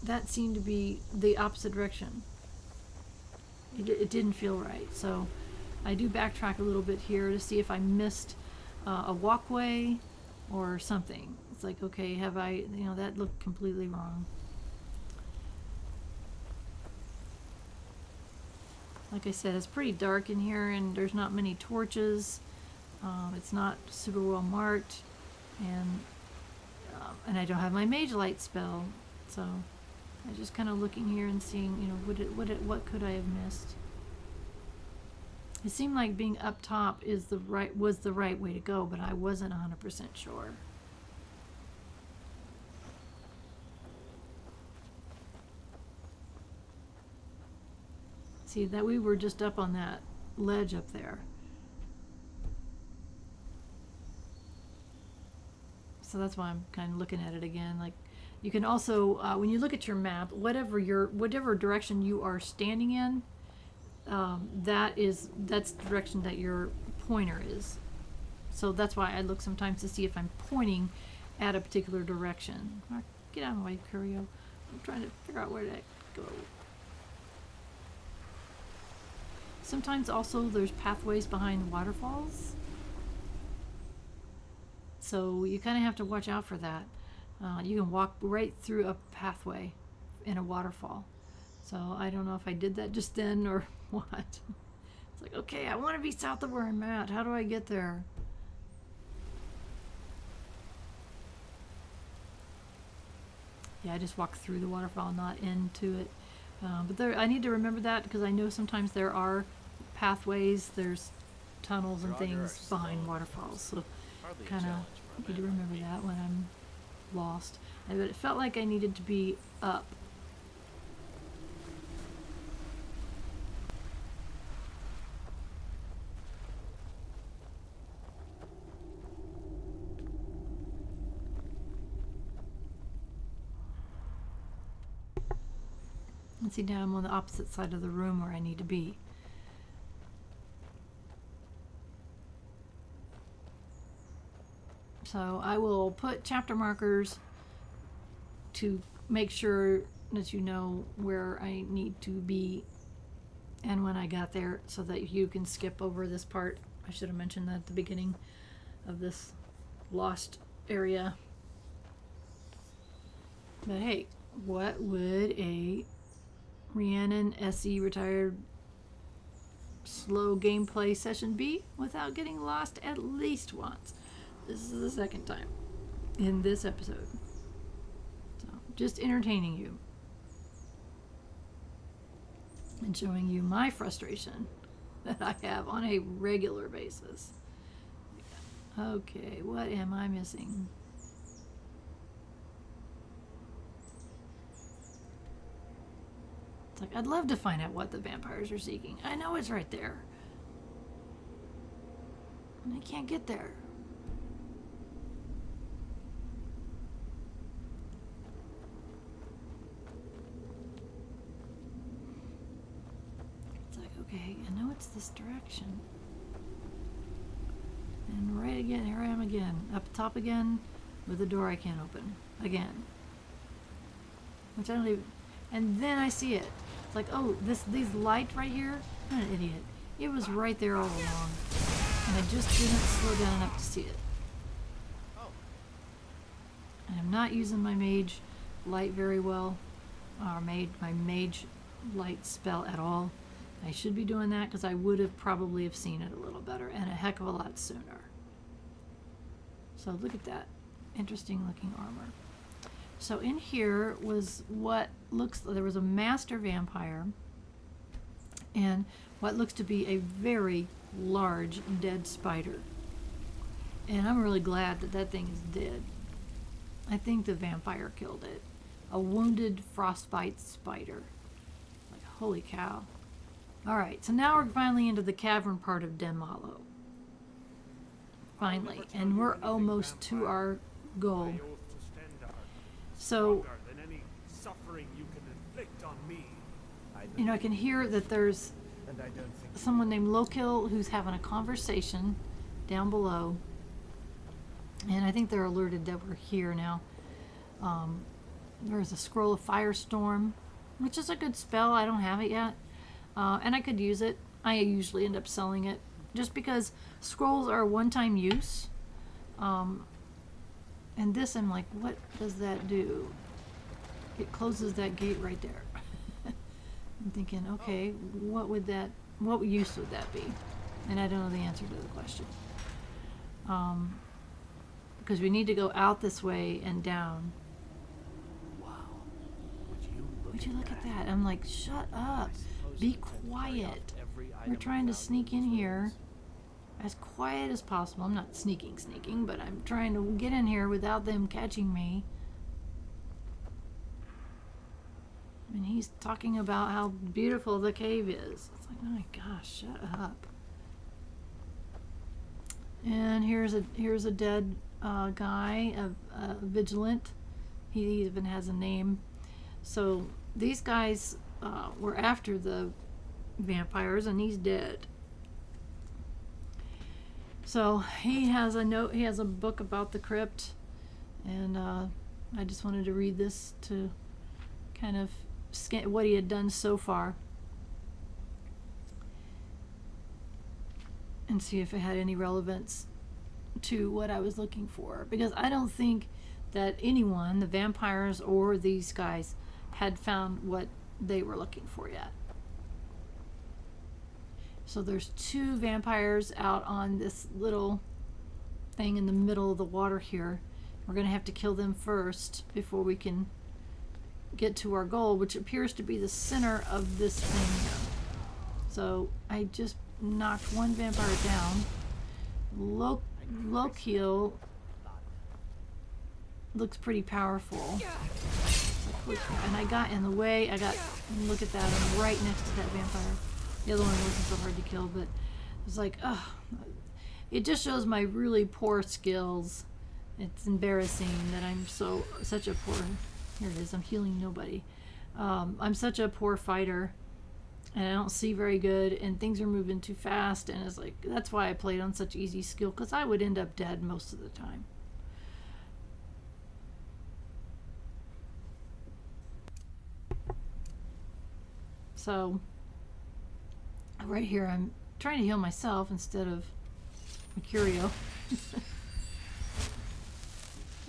that seemed to be the opposite direction. It didn't feel right. So I do backtrack a little bit here to see if I missed a walkway or something. It's like, okay, have I, you know, that looked completely wrong. Like I said, it's pretty dark in here and there's not many torches. It's not super well marked, and I don't have my mage light spell, so I'm just kind of looking here and seeing, you know, what could I have missed? It seemed like being up top was the right way to go, but I wasn't 100% sure. See, that we were just up on that ledge up there. So that's why I'm kind of looking at it again. Like, you can also, when you look at your map, whatever direction you are standing in, that's the direction that your pointer is. So that's why I look sometimes to see if I'm pointing at a particular direction. Get out of my way, Curio. I'm trying to figure out where to go. Sometimes also there's pathways behind waterfalls. So you kind of have to watch out for that. You can walk right through a pathway in a waterfall. So I don't know if I did that just then or what. It's like, okay, I want to be south of where I'm at. How do I get there? Yeah, I just walk through the waterfall, not into it. But there, I need to remember that because I know sometimes there are pathways, there's tunnels and things behind waterfalls. So kind of need to remember that when I'm lost. But it felt like I needed to be up. And see, now I'm on the opposite side of the room where I need to be. So I will put chapter markers to make sure that you know where I need to be and when I got there so that you can skip over this part. I should have mentioned that at the beginning of this lost area. But hey, what would a Rhiannon SE retired slow gameplay session be without getting lost at least once? This is the second time in this episode. So, just entertaining you and showing you my frustration that I have on a regular basis. Okay, what am I missing? It's like, I'd love to find out what the vampires are seeking. I know it's right there. And I can't get there. Okay, I know it's this direction. And right again, here I am again. Up top again with a door I can't open. Again. Which I don't even... And then I see it. It's like, oh, these lights right here? I'm an idiot. It was right there all along. And I just didn't slow down enough to see it. And I'm not using my mage light very well. Or my mage light spell at all. I should be doing that because I would have probably have seen it a little better and a heck of a lot sooner. So look at that. Interesting looking armor. So in here was what looks, there was a master vampire and what looks to be a very large dead spider. And I'm really glad that that thing is dead. I think the vampire killed it. A wounded frostbite spider. Like, holy cow. Alright, so now we're finally into the cavern part of Dimhallow. Finally. And we're almost to our goal. So, you know, I can hear that there's someone named Lokill who's having a conversation down below. And I think they're alerted that we're here now. There's a scroll of firestorm, which is a good spell. I don't have it yet. And I could use it. I usually end up selling it just because scrolls are one-time use. And this, I'm like, what does that do? It closes that gate right there. I'm thinking, okay, what use would that be? And I don't know the answer to the question. Because we need to go out this way and down. Wow. Would you look at that? I'm like, shut up. Be quiet. We're trying to sneak in here as quiet as possible. I'm not sneaking, but I'm trying to get in here without them catching me. And he's talking about how beautiful the cave is. It's like, oh my gosh, shut up. And here's a dead guy, a vigilant. He even has a name. So these guys were after the vampires, and he's dead. So he has a note. He has a book about the crypt, and I just wanted to read this to kind of scan what he had done so far and see if it had any relevance to what I was looking for, because I don't think that anyone, the vampires or these guys, had found what they were looking for yet. So there's 2 vampires out on this little thing in the middle of the water here. We're gonna have to kill them first before we can get to our goal, which appears to be the center of this thing here. So I just knocked one vampire down. Lokill looks pretty powerful. And I got in the way. Look at that, I'm right next to that vampire. The other one wasn't so hard to kill, but it's like, ugh. It just shows my really poor skills. It's embarrassing that I'm such a poor... Here it is, I'm healing nobody. I'm such a poor fighter, and I don't see very good, and things are moving too fast, and it's like, that's why I played on such easy skill, because I would end up dead most of the time. So, right here, I'm trying to heal myself instead of Mercurio.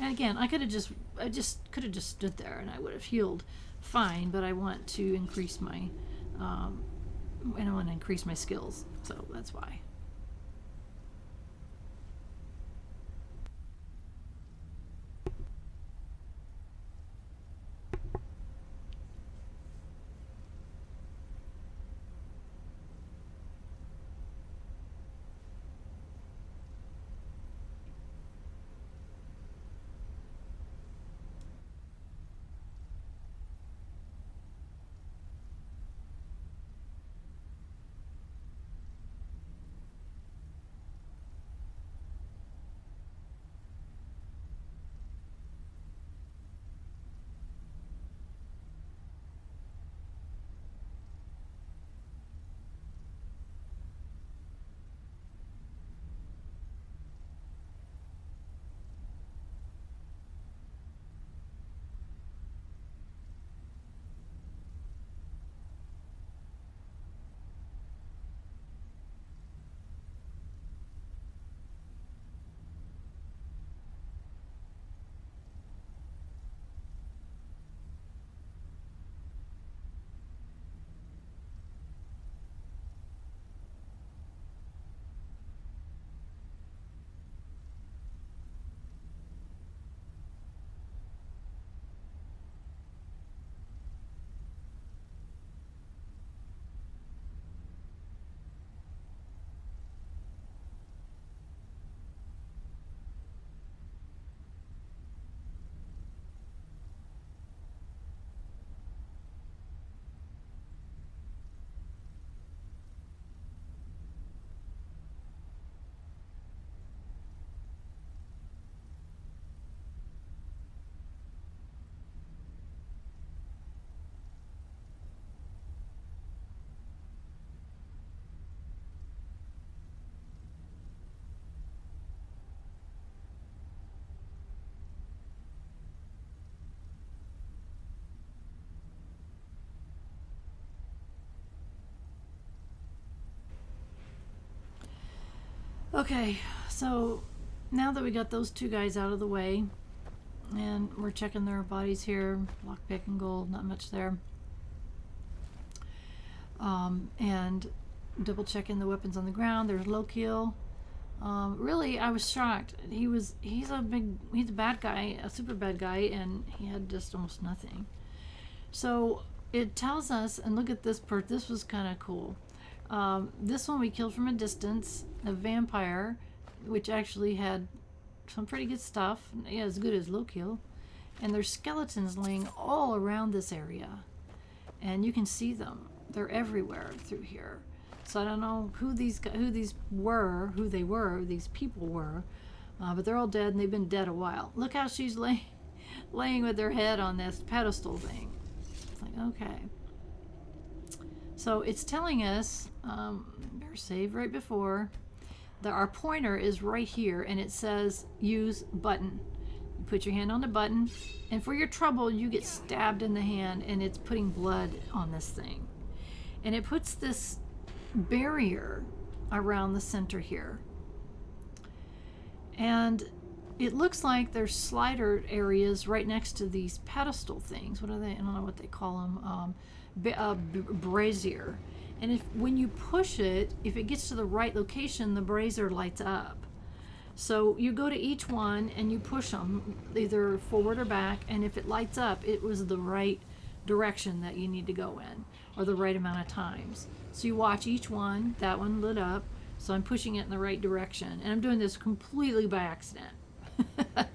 And again, I just could have just stood there and I would have healed fine, but I want to increase my, I want to increase my skills, so that's why. Okay, so now that we got those two guys out of the way, and we're checking their bodies here, lockpick and gold, not much there. And double checking the weapons on the ground. There's Lokiel. Really, I was shocked. He's a bad guy, a super bad guy, and he had just almost nothing. So it tells us, and look at this part. This was kind of cool. This one we killed from a distance, a vampire, which actually had some pretty good stuff. Yeah, as good as Lokiel. And there's skeletons laying all around this area, and you can see them. They're everywhere through here. So I don't know who these people were, but they're all dead, and they've been dead a while. Look how she's laying with her head on this pedestal thing. It's like, okay. So it's telling us, better save right before, that our pointer is right here, and it says use button. You put your hand on the button, and for your trouble, you get stabbed in the hand, and it's putting blood on this thing. And it puts this barrier around the center here. And it looks like there's slider areas right next to these pedestal things. What are they? I don't know what they call them. Brazier. And when you push it, if it gets to the right location, the brazier lights up. So you go to each one and you push them either forward or back, and if it lights up, it was the right direction that you need to go in, or the right amount of times. So you watch each one. That one lit up, so I'm pushing it in the right direction, and I'm doing this completely by accident. That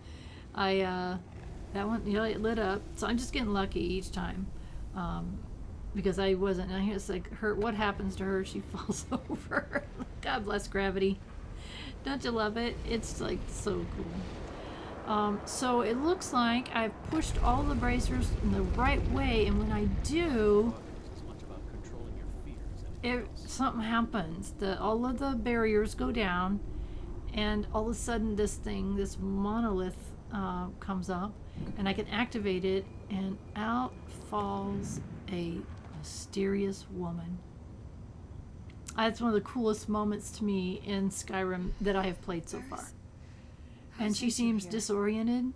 one, it lit up, so I'm just getting lucky each time, because I wasn't. I it's like what happens to her? She falls over. God bless gravity. Don't you love it? It's like so cool. So it looks like I've pushed all the braziers in the right way, and when I do, something happens. All of the barriers go down, and all of a sudden this monolith comes up, and I can activate it, and out falls a mysterious woman. That's one of the coolest moments to me in Skyrim that I have played so far. And she seems disoriented.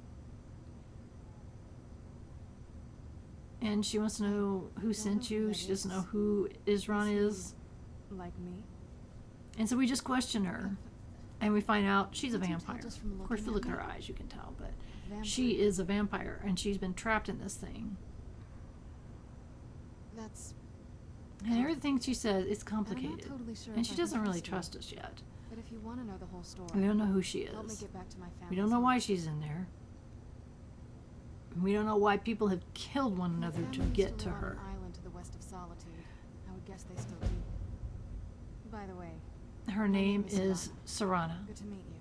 And she wants to know who sent you. She doesn't know who Isran is. Like me? And so we just question her. And we find out she's a vampire. Of course, if you look at her eyes, you can tell. But she is a vampire, and she's been trapped in this thing. That's... And everything she says is complicated. Totally sure and she doesn't really trust us yet. But if you want to know the whole story, we don't know who she help me is. get back to my We don't know why she's in there. We don't know why people have killed one another to get to her. An island to the west of Solitude. I would guess they still do. By the way, her name is Serana. Good to meet you.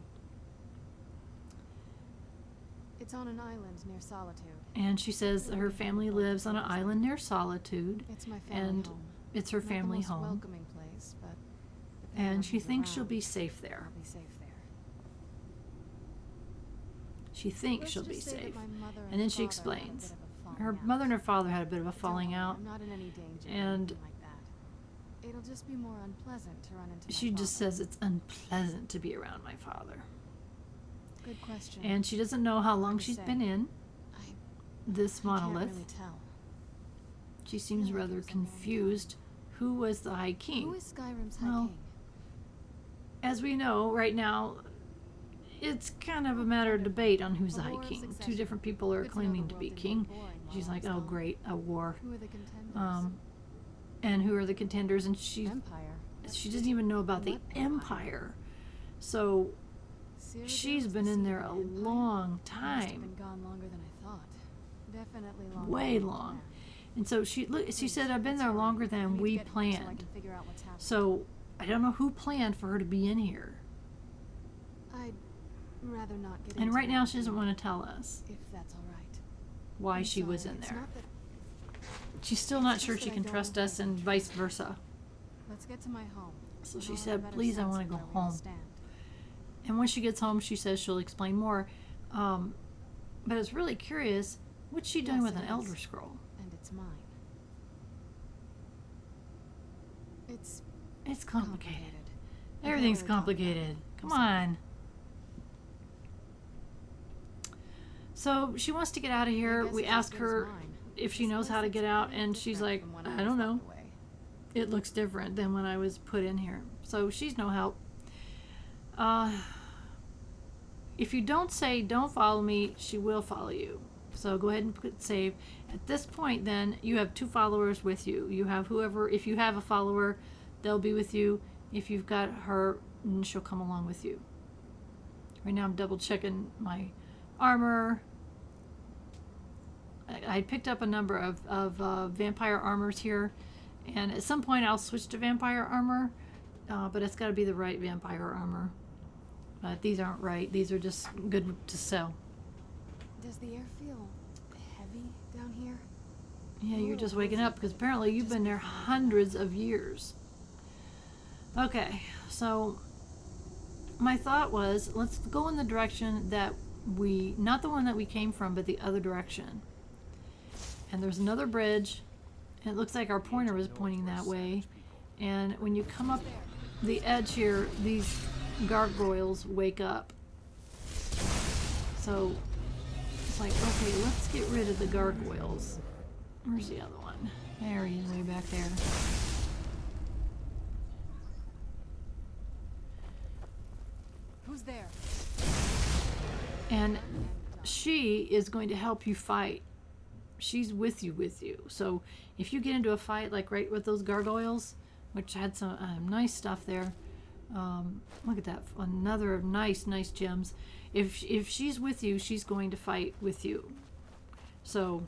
It's on an island near Solitude. And she says her family lives on an island near Solitude. It's my family and home. It's her family Not the most home. welcoming place, but and she thinks she'll be safe there. I'll be safe there. She thinks Let's she'll be just say that safe. my mother And then and she father had a explains. bit of a falling Her out. mother and her father had a bit of a falling Don't worry, out. I'm not in any danger or And anything like that. It'll just be more unpleasant to run into my she just father. says it's unpleasant to be around my father. Good question. And she doesn't know how long Hard to she's say. been in this I monolith. can't really tell. She seems feel like rather it was a long time. confused. Who was the High King? Who is Skyrim's High Well, King? As we know, right now, it's kind of a matter of debate on who's the High King. Two different people are Good to know claiming the to world be didn't king. get boring while She's I like, was oh gone. great, a war. Who are the contenders? And who are the contenders? And she Empire. doesn't even know about the What Empire. So she's been in there a long Must have time. been gone longer than I thought. Definitely longer. Way than I long. planned. And so she said, I've been there Sorry, longer I than need to we get here so I planned. can figure out what's happening. So I don't know who planned for her to be in here. I'd rather not get And into right now that she doesn't too, want to tell us if that's all right. why I'm she was sorry, in it's there. not that- She's still not it's sure just she that I can don't trust want us and vice versa. Let's get to my home. So and she I'll have a said, better please, I sense want of to go where we all home. stand. And when she gets home, she says she'll explain more. But it's really curious, what's she doing Yes, with an it is. Elder Scroll? And it's mine. It's It's complicated. Everything's Very complicated. complicated. Come on. So she wants to get out of here. I guess We it's as ask good as her mine. if she This knows place how to looks get out, pretty and she's different like, from when I was don't know. locked away. It looks different than when I was put in here. So she's no help. If you don't say, don't follow me, she will follow you. So go ahead and put save. At this point, then, you have 2 followers with you. You have whoever, if you have a follower, they'll be with you. If you've got her, then she'll come along with you. Right now I'm double checking my armor. I picked up a number of vampire armors here. And at some point I'll switch to vampire armor. But it's got to be the right vampire armor. But these aren't right. These are just good to sell. Does the air feel heavy down here? Yeah, you're just waking up because apparently you've been there hundreds of years. Okay, so my thought was, let's go in the direction that not the one that we came from, but the other direction. And there's another bridge, and it looks like our pointer was pointing that way. And when you come up the edge here, these gargoyles wake up. So it's like, okay, let's get rid of the gargoyles. Where's the other one? There he is, way back there. Who's there? And she is going to help you fight. She's with you. So if you get into a fight, like right with those gargoyles, which had some nice stuff there. Look at that, another nice gems. If she's with you, she's going to fight with you. So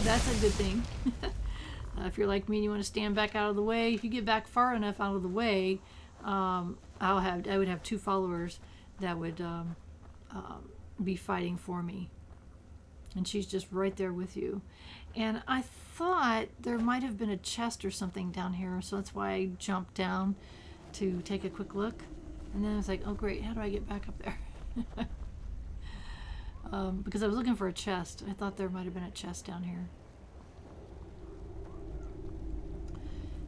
that's a good thing. If you're like me and you want to stand back out of the way, if you get back far enough out of the way, I would have 2 followers that would be fighting for me. And she's just right there with you. And I thought there might have been a chest or something down here, so that's why I jumped down to take a quick look. And then I was like, oh great, how do I get back up there? Because I was looking for a chest. I thought there might have been a chest down here.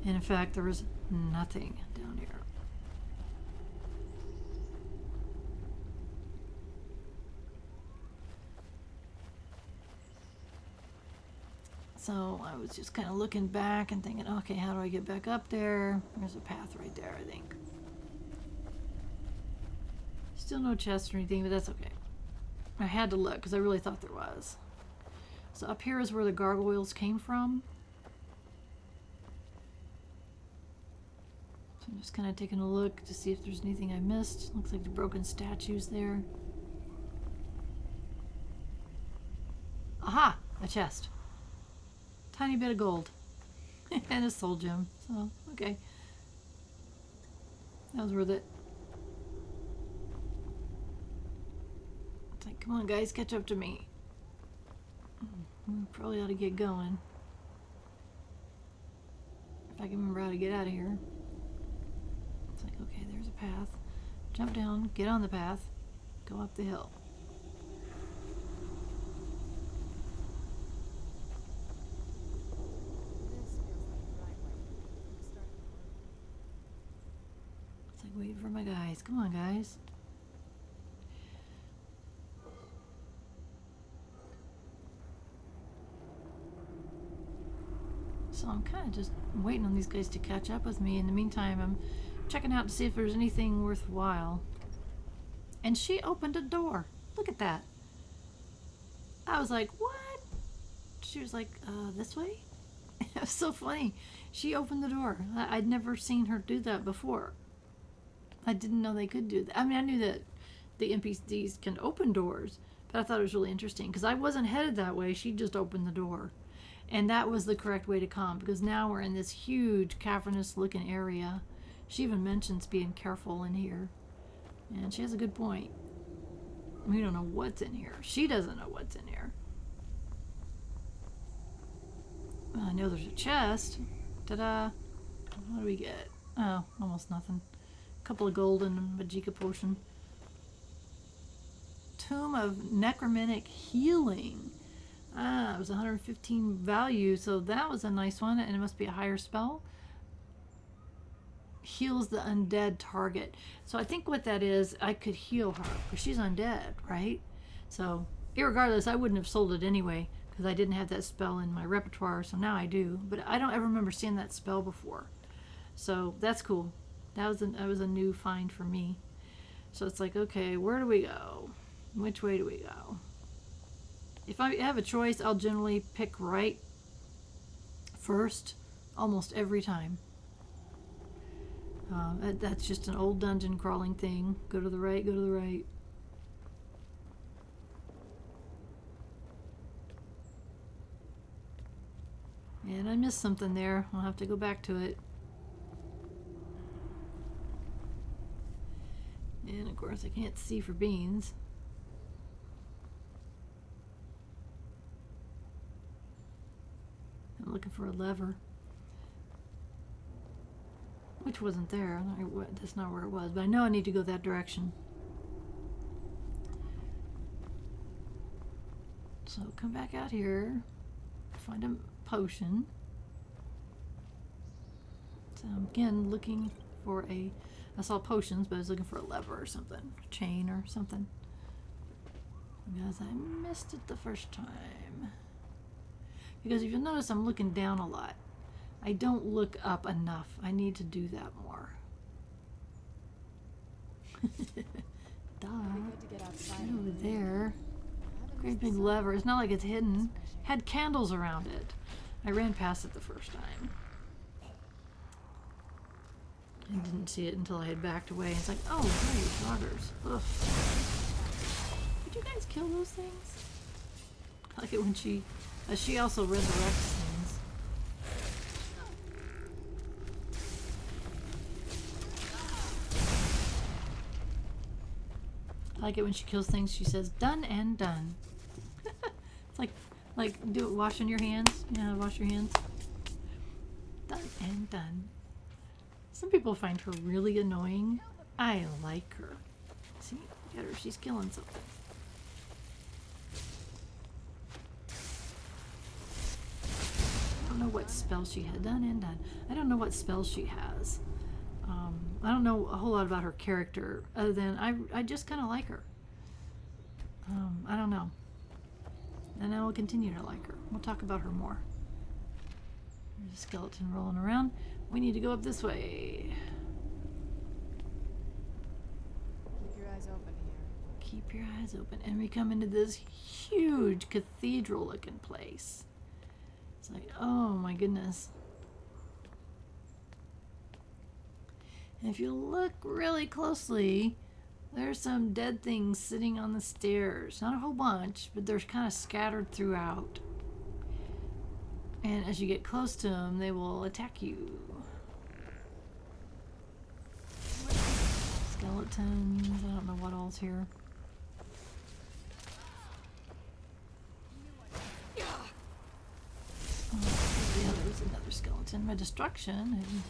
And in fact, there was nothing down here. So I was just kind of looking back and thinking, okay, how do I get back up there? There's a path right there, I think. Still no chest or anything, but that's okay. I had to look because I really thought there was. So up here is where the gargoyles came from. So I'm just kind of taking a look to see if there's anything I missed. Looks like the broken statues there. Aha! A chest. Tiny bit of gold. And a soul gem. So, okay. That was worth it. It's like, come on guys, catch up to me. We probably ought to get going. If I can remember how to get out of here. It's like, okay, there's a path. Jump down, get on the path, go up the hill. It's like waiting for my guys. Come on, guys. So I'm kind of just waiting on these guys to catch up with me. In the meantime, I'm checking out to see if there's anything worthwhile. And she opened a door. Look at that. I was like, what? She was like, this way? It was so funny. She opened the door. I'd never seen her do that before. I didn't know they could do that. I mean, I knew that the NPCs can open doors, but I thought it was really interesting because I wasn't headed that way. She just opened the door. And that was the correct way to come because now we're in this huge cavernous looking area. She even mentions being careful in here. And she has a good point. We don't know what's in here. She doesn't know what's in here. Well, I know there's a chest. Ta-da! What do we get? Oh, almost nothing. A couple of gold and a Magicka potion. Tomb of Necromantic Healing. Ah, it was 115 value, so that was a nice one, and it must be a higher spell. heals the undead target. So I think what that is, I could heal her because she's undead, right? So irregardless, I wouldn't have sold it anyway because I didn't have that spell in my repertoire. So now I do, but I don't ever remember seeing that spell before. So that's cool. That was a new find for me. So it's like, okay, where do we go? Which way do we go? If I have a choice, I'll generally pick right first almost every time. That's just an old dungeon crawling thing. Go to the right, go to the right. And I missed something there. I'll have to go back to it. And of course I can't see for beans. I'm looking for a lever. Which wasn't there. That's not where it was. But I know I need to go that direction. So come back out here. Find a potion. So I'm again looking for a... I saw potions, but I was looking for a lever or something. A chain or something. Because I missed it the first time. Because if you'll notice, I'm looking down a lot. I don't look up enough. I need to do that more. Duh. Good to get outside. Right over there. Great big lever. It's not like it's hidden. Had candles around it. I ran past it the first time. I didn't see it until I had backed away. It's like, oh, great, loggers. Ugh. Did you guys kill those things? I like it when she also resurrects things. I like it when she kills things. She says, "Done and done." It's like do it. Washing your hands. Yeah, wash your hands. Done and done. Some people find her really annoying. I like her. See, get her. She's killing something. I don't know what spell she had. Done and done. I don't know what spell she has. I don't know a whole lot about her character other than I just kind of like her. I don't know. And I will continue to like her. We'll talk about her more. There's a skeleton rolling around. We need to go up this way. Keep your eyes open here. Keep your eyes open. And we come into this huge cathedral looking place. It's like, oh my goodness. And if you look really closely, there's some dead things sitting on the stairs. Not a whole bunch, but they're kind of scattered throughout. And as you get close to them, they will attack you. Skeletons. I don't know what all's here. Oh, yeah, there's another skeleton. My destruction is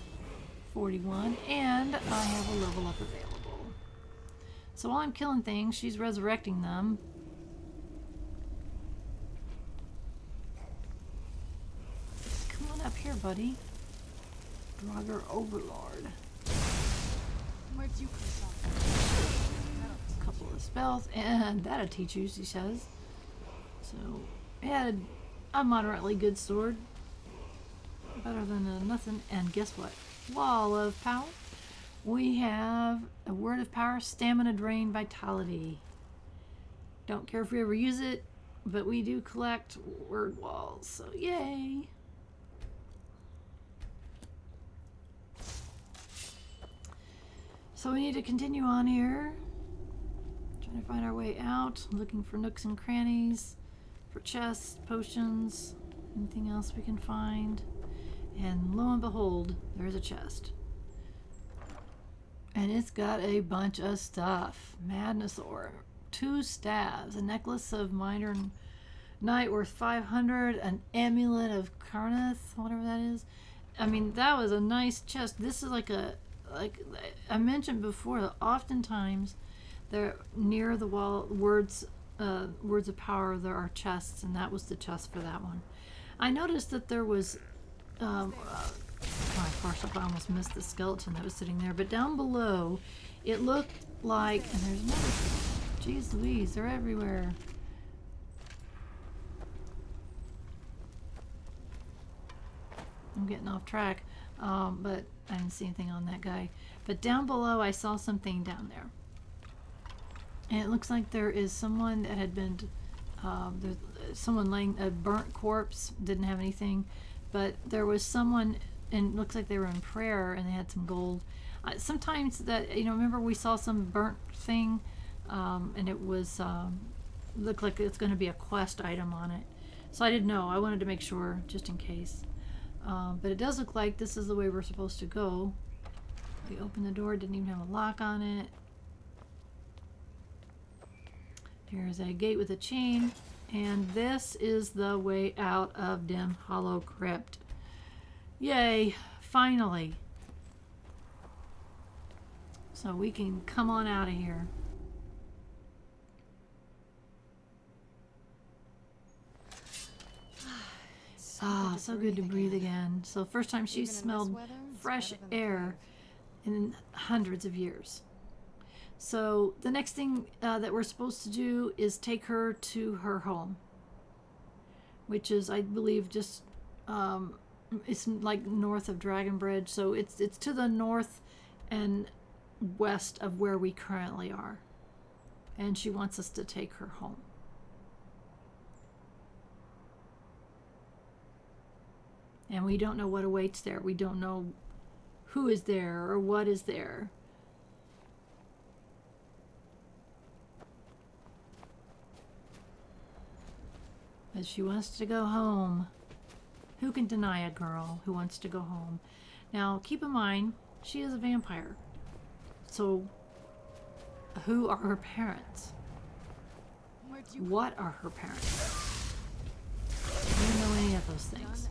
41, and I have a level up available. So while I'm killing things, she's resurrecting them. Come on up here, buddy. Draugr Overlord. Where'd you come from? A couple of spells, and that'll teach you, she says. So, I had a moderately good sword. Better than nothing. And guess what? Wall of power. We have a word of power, stamina drain, vitality. Don't care if we ever use it, but we do collect word walls, so yay. So we need to continue on here. Trying to find our way out, looking for nooks and crannies, for chests, potions, anything else we can find. And lo and behold, there's a chest. And it's got a bunch of stuff. Madness ore, 2 staves, a necklace of minor night worth 500, an amulet of Karnath, whatever that is. I mean, that was a nice chest. This is like I mentioned before, that oftentimes they're near the wall, words of power, there are chests, and that was the chest for that one. I noticed that there was my Gosh, I almost missed the skeleton that was sitting there. But down below, it looked like, and there's another, jeez Louise, they're everywhere. I'm getting off track, but I didn't see anything on that guy. But down below, I saw something down there. And it looks like there is someone that had been, someone laying a burnt corpse, didn't have anything, but there was someone, and it looks like they were in prayer and they had some gold. Sometimes that, you know, remember we saw some burnt thing, and it was, looked like it's going to be a quest item on it. So I didn't know. I wanted to make sure, just in case. But it does look like this is the way we're supposed to go. We opened the door, didn't even have a lock on it. Here's a gate with a chain, and this is the way out of Dimhollow Crypt. Yay, finally. So we can come on out of here. Ah, so good to breathe again. So first time she smelled fresh air in hundreds of years. So the next thing that we're supposed to do is take her to her home, which is, I believe, just it's like north of Dragon Bridge. So it's to the north and west of where we currently are, and she wants us to take her home. And we don't know what awaits there. We don't know who is there or what is there. But she wants to go home. Who can deny a girl who wants to go home? Now, keep in mind, she is a vampire. So, who are her parents? What are her parents? I don't know any of those things.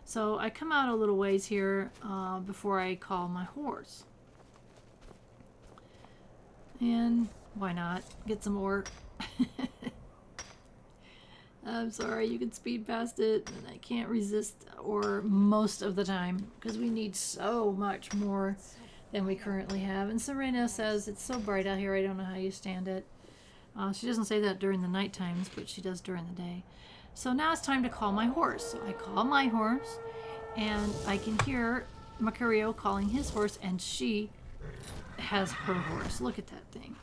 So I come out a little ways here before I call my horse. And why not? Get some ore. I'm sorry, you can speed past it, and I can't resist ore most of the time because we need so much more than we currently have. And Serana says, it's so bright out here, I don't know how you stand it. She doesn't say that during the night times, but she does during the day. So now it's time to call my horse. So I call my horse, and I can hear Macario calling his horse, and she has her horse. Look at that thing.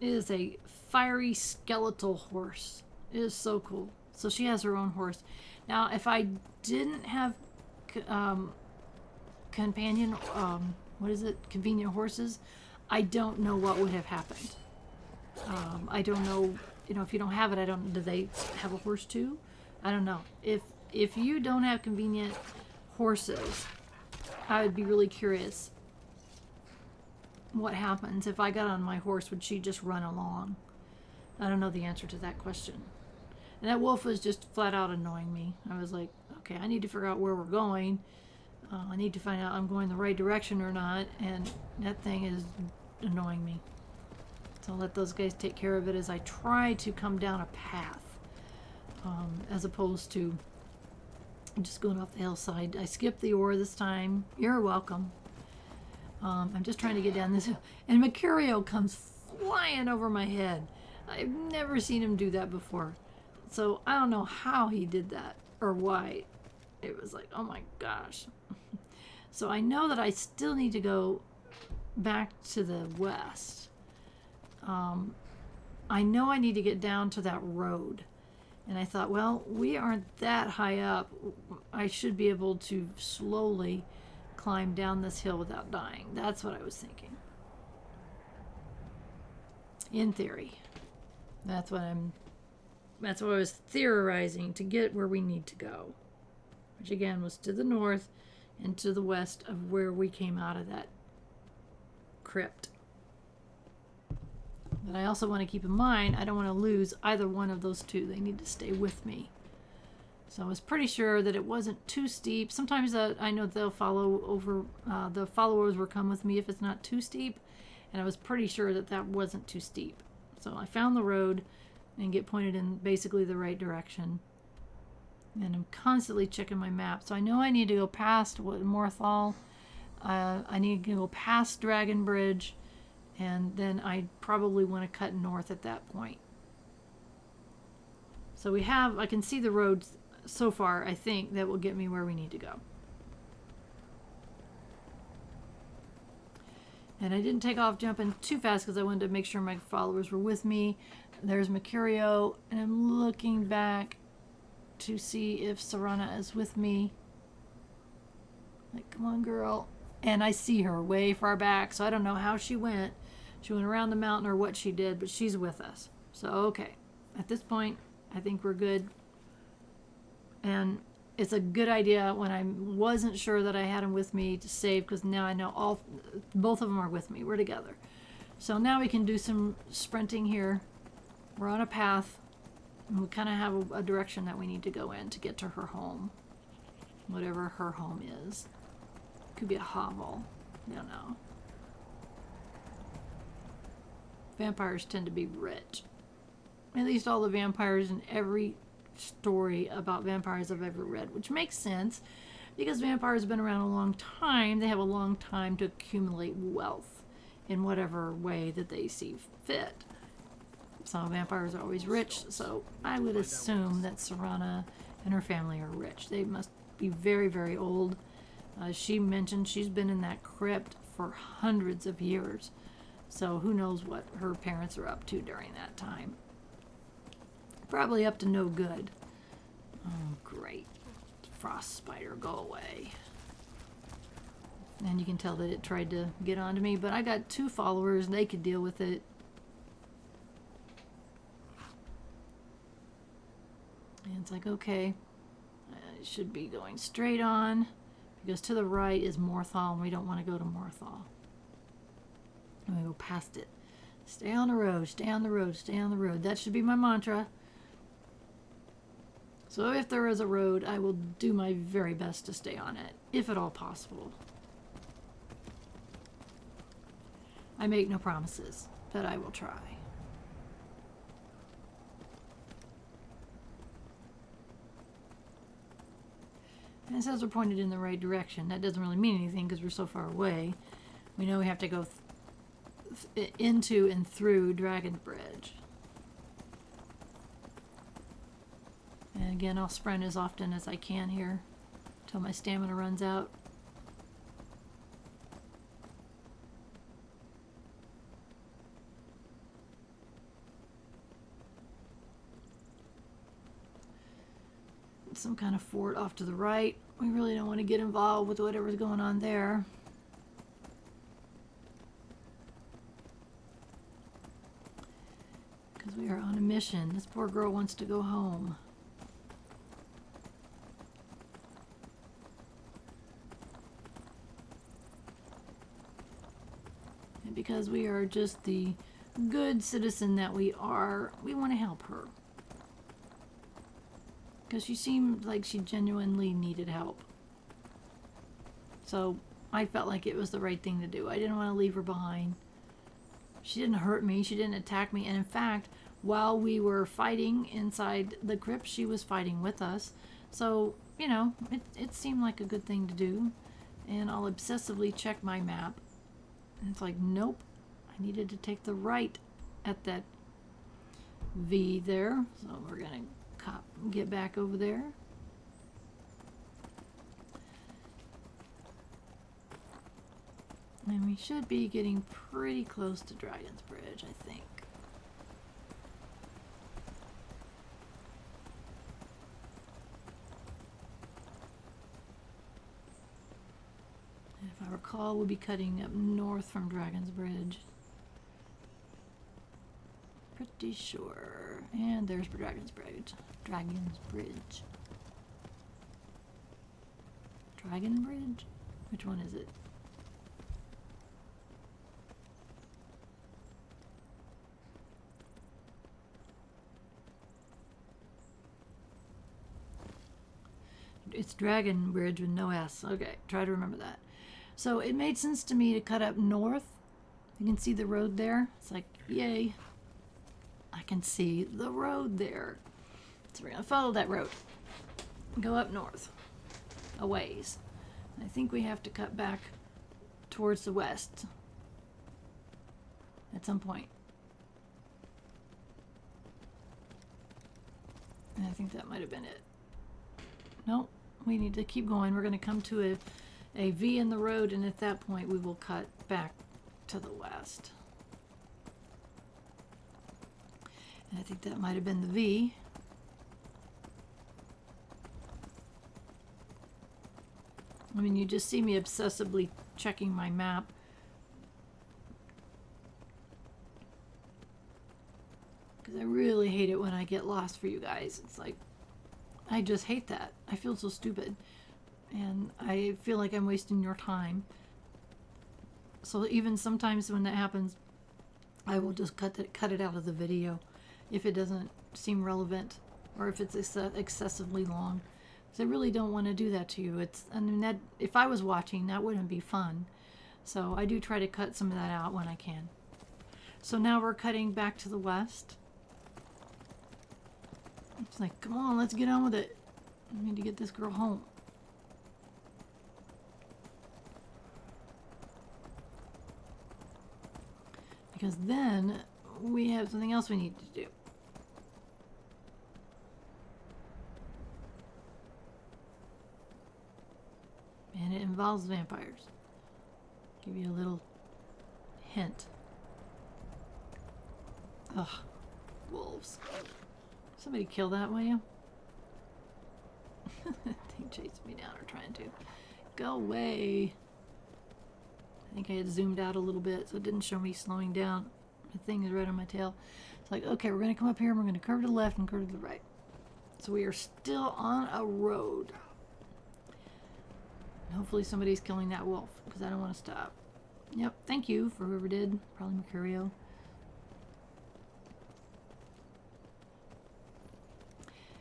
It is a fiery skeletal horse. It is so cool. So she has her own horse. Now, if I didn't have companion, convenient horses, I don't know what would have happened. I don't know, you know, if you don't have it, do they have a horse too? I don't know. If you don't have convenient horses, I would be really curious what happens. If I got on my horse, would she just run along? I don't know the answer to that question. And that wolf was just flat out annoying me. I was like, okay, I need to figure out where we're going. I need to find out I'm going the right direction or not, and that thing is annoying me. So I'll let those guys take care of it as I try to come down a path, as opposed to just going off the hillside. I skipped the ore this time. You're welcome. I'm just trying to get down this hill. And Macario comes flying over my head. I've never seen him do that before. So I don't know how he did that or why. It was like, oh my gosh. So I know that I still need to go back to the west. I know I need to get down to that road. And I thought, well, we aren't that high up. I should be able to slowly climb down this hill without dying. That's what I was thinking. In theory. That's what I was theorizing to get where we need to go. Which again was to the north and to the west of where we came out of that crypt. But I also want to keep in mind, I don't want to lose either one of those two. They need to stay with me. So I was pretty sure that it wasn't too steep. Sometimes I know they'll follow over, the followers will come with me if it's not too steep. And I was pretty sure that that wasn't too steep. So I found the road and get pointed in basically the right direction. And I'm constantly checking my map. So I know I need to go past Morthal. I need to go past Dragon Bridge. And then I probably want to cut north at that point. So I can see the roads so far, I think, that will get me where we need to go. And I didn't take off jumping too fast because I wanted to make sure my followers were with me. There's Mercurio, and I'm looking back to see if Serana is with me. Like, come on, girl. And I see her way far back, so I don't know how she went. She went around the mountain or what she did, but she's with us. So, okay. At this point, I think we're good. And it's a good idea when I wasn't sure that I had them with me to save, because now I know both of them are with me. We're together. So now we can do some sprinting here. We're on a path, and we kind of have a direction that we need to go in to get to her home. Whatever her home is. Could be a hovel. I don't know. Vampires tend to be rich. At least all the vampires in every story about vampires I've ever read, which makes sense because vampires have been around a long time. They have a long time to accumulate wealth in whatever way that they see fit. Some vampires are always rich, so I would assume that Serana and her family are rich. They must be very, very old. She mentioned she's been in that crypt for hundreds of years, so who knows what her parents are up to during that time. Probably up to no good. Oh, great. Frost spider, go away. And you can tell that it tried to get onto me, but I got 2 followers and they could deal with it. And it's like, okay, I should be going straight on, because to the right is Morthal, and we don't want to go to Morthal. I'm going to go past it. Stay on the road, stay on the road, stay on the road. That should be my mantra. So if there is a road, I will do my very best to stay on it, if at all possible. I make no promises, but I will try. And it says we're pointed in the right direction. That doesn't really mean anything because we're so far away. We know we have to go into and through Dragon Bridge. And again, I'll sprint as often as I can here until my stamina runs out. Some kind of fort off to the right. We really don't want to get involved with whatever's going on there. Because we are on a mission. This poor girl wants to go home. And because we are just the good citizen that we are, we want to help her. Because she seemed like she genuinely needed help. So I felt like it was the right thing to do. I didn't want to leave her behind. She didn't hurt me. She didn't attack me. And in fact, while we were fighting inside the crypt, she was fighting with us. So, you know, it seemed like a good thing to do. And I'll obsessively check my map. And it's like, nope. I needed to take the right at that V there. So we're going to get back over there. And we should be getting pretty close to Dragon's Bridge, I think. And if I recall, we'll be cutting up north from Dragon's Bridge. Pretty sure. And there's Dragon's Bridge. Dragon's Bridge. Dragon Bridge? Which one is it? It's Dragon Bridge with no S. Okay, try to remember that. So it made sense to me to cut up north. You can see the road there. It's like, yay. I can see the road there. So we're going to follow that road. go up north a ways. I think we have to cut back towards the west at some point. And I think that might have been it. Nope, we need to keep going. We're going to come to a V in the road, and at that point we will cut back to the west. And I think that might have been the V. I mean, you just see me obsessively checking my map. Because I really hate it when I get lost for you guys. It's like, I just hate that. I feel so stupid. And I feel like I'm wasting your time. So even sometimes when that happens, I will just cut it out of the video if it doesn't seem relevant or if it's excessively long. Because I really don't want to do that to you. I mean, that if I was watching, that wouldn't be fun. So I do try to cut some of that out when I can. So now we're cutting back to the west. It's like, come on, let's get on with it. I need to get this girl home. Because then we have something else we need to do. And it involves vampires. Give you a little hint. Ugh, wolves. Somebody kill that, will you? They chased me down, or trying to. Go away. I think I had zoomed out a little bit, so it didn't show me slowing down. The thing is right on my tail. It's like, okay, we're going to come up here, and we're going to curve to the left and curve to the right. So we are still on a road. And hopefully somebody's killing that wolf, because I don't want to stop. Yep, thank you for whoever did. Probably Mercurio.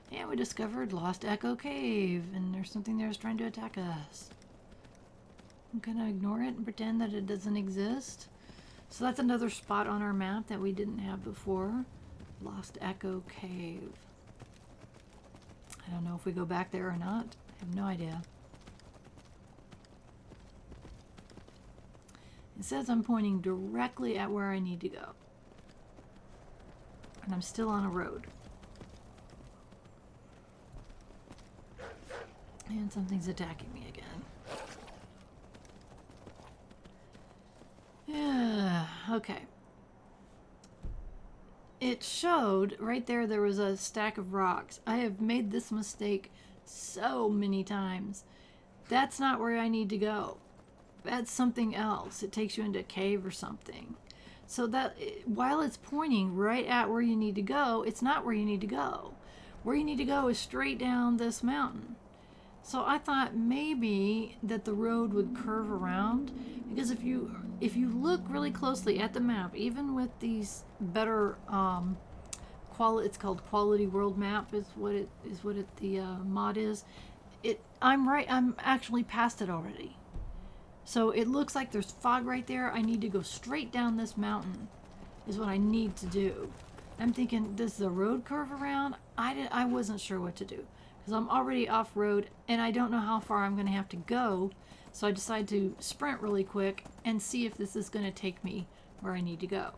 And we discovered Lost Echo Cave, and there's something there that's trying to attack us. I'm gonna ignore it and pretend that it doesn't exist. So that's another spot on our map that we didn't have before. Lost Echo Cave. I don't know if we go back there or not. I have no idea. It says I'm pointing directly at where I need to go. And I'm still on a road. And something's attacking me again. Yeah, okay. It showed right there was a stack of rocks. I have made this mistake so many times. That's not where I need to go. That's something else. It takes you into a cave or something. So that while it's pointing right at where you need to go, it's not where you need to go. Where you need to go is straight down this mountain. So I thought maybe that the road would curve around, because if you look really closely at the map, even with these better it's called Quality World Map is what the mod is. I'm actually past it already. So it looks like there's fog right there. I need to go straight down this mountain is what I need to do. I'm thinking, does the road curve around? I wasn't sure what to do. Because I'm already off-road and I don't know how far I'm going to have to go. So I decided to sprint really quick and see if this is going to take me where I need to go.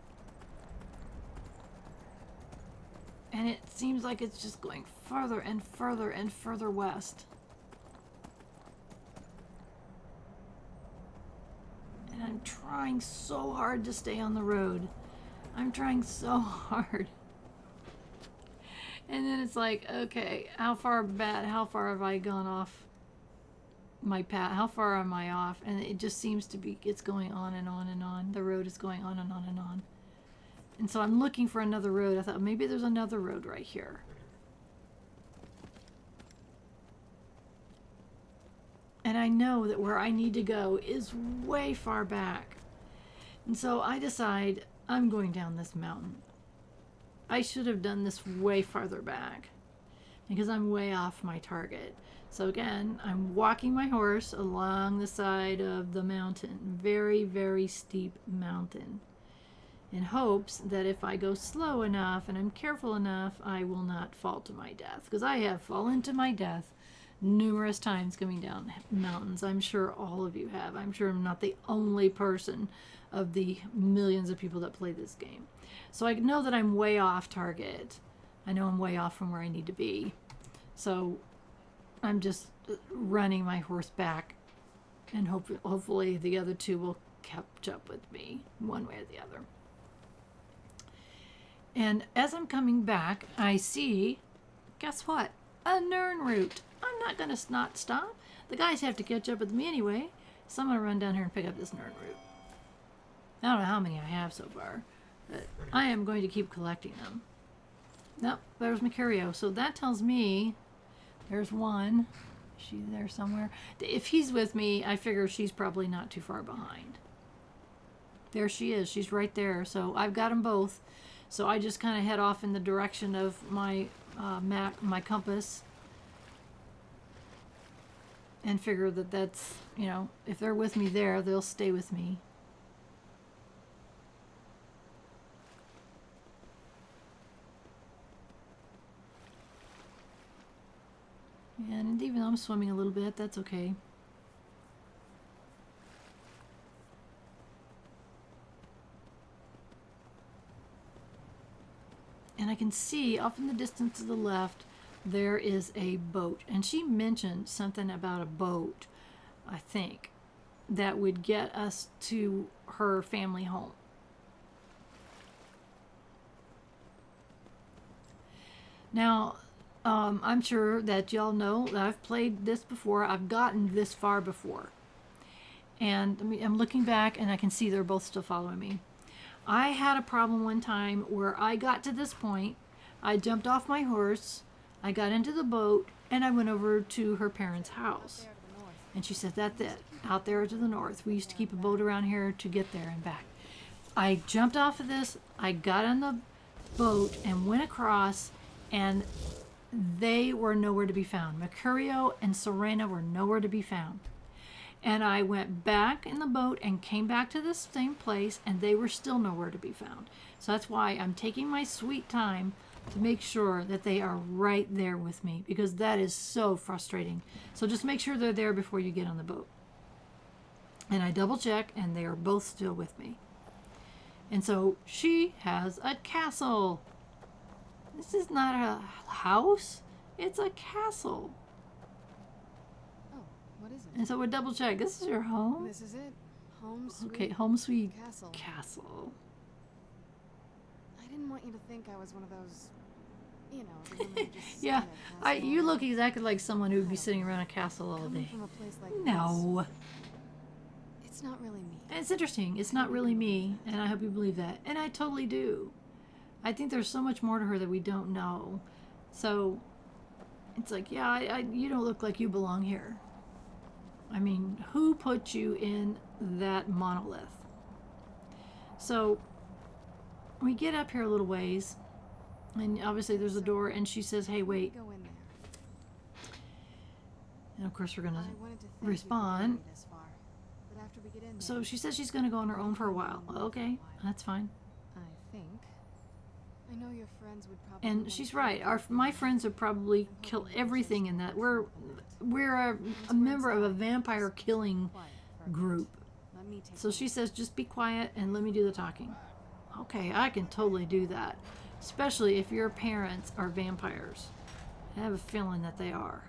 And it seems like it's just going further and further and further west. And I'm trying so hard to stay on the road. I'm trying so hard. And then it's like, okay, how far have I gone off my path? How far am I off? And it just seems to be, it's going on and on and on. The road is going on and on and on. And so I'm looking for another road. I thought maybe there's another road right here. And I know that where I need to go is way far back. And so I decide I'm going down this mountain. I should have done this way farther back because I'm way off my target. So again, I'm walking my horse along the side of the mountain, very, very steep mountain, in hopes that if I go slow enough and I'm careful enough, I will not fall to my death, because I have fallen to my death numerous times coming down mountains. I'm sure all of you have. I'm sure I'm not the only person of the millions of people that play this game. So I know that I'm way off target. I know I'm way off from where I need to be. So I'm just running my horse back, and hopefully the other two will catch up with me one way or the other. And as I'm coming back, I see, guess what? A Nern route. I'm not going to not stop. The guys have to catch up with me anyway, so I'm going to run down here and pick up this Nern route. I don't know how many I have so far, but I am going to keep collecting them. Nope, there's Mercurio. So that tells me there's one. She's there somewhere. If he's with me, I figure she's probably not too far behind. There she is. She's right there. So I've got them both. So I just kind of head off in the direction of my map, my compass, and figure that that's, you know, if they're with me there, they'll stay with me. And even though I'm swimming a little bit, that's okay. And I can see off in the distance to the left, there is a boat. And she mentioned something about a boat, I think, that would get us to her family home. Now, I'm sure that y'all know that I've played this before. I've gotten this far before. And I'm looking back and I can see they're both still following me. I had a problem one time where I got to this point, I jumped off my horse, I got into the boat, and I went over to her parents' house. And she said, that's it, out there to the north. We used to keep a boat around here to get there and back. I jumped off of this, I got on the boat and went across, and they were nowhere to be found. Mercurio and Serana were nowhere to be found. And I went back in the boat and came back to this same place, and they were still nowhere to be found. So that's why I'm taking my sweet time to make sure that they are right there with me, because that is so frustrating. So just make sure they're there before you get on the boat. And I double check, and they are both still with me. And so she has a castle. This is not a house, it's a castle. Oh, what is it? And so we double check. This is your home? This is it. Home sweet. Okay, home sweet Castle. castle. I didn't want you to think I was one of those, you know, the women who just Yeah, sit in a castle you all look day. exactly like someone who would be sitting around a castle all Coming day. from a place like No. this, it's not really me. It's interesting. It's not really me, and I hope you believe that. And I totally do. I think there's so much more to her that we don't know. So it's like, yeah, you don't look like you belong here. I mean, who put you in that monolith? So we get up here a little ways, and obviously there's a door, and she says, hey, wait. Go in there. And of course we're going I to wanted to thank you for respond. getting me this far, but after we get in there, So she says she's going to go on her own for a while. Okay, that's fine. I think. I know your friends would probably. And want she's to right. My friends would probably kill everything in that. We're a member of a vampire killing quiet for a group. Let me take So the she says, just be quiet and let me do the talking. Okay, I can totally do that. Especially if your parents are vampires. I have a feeling that they are.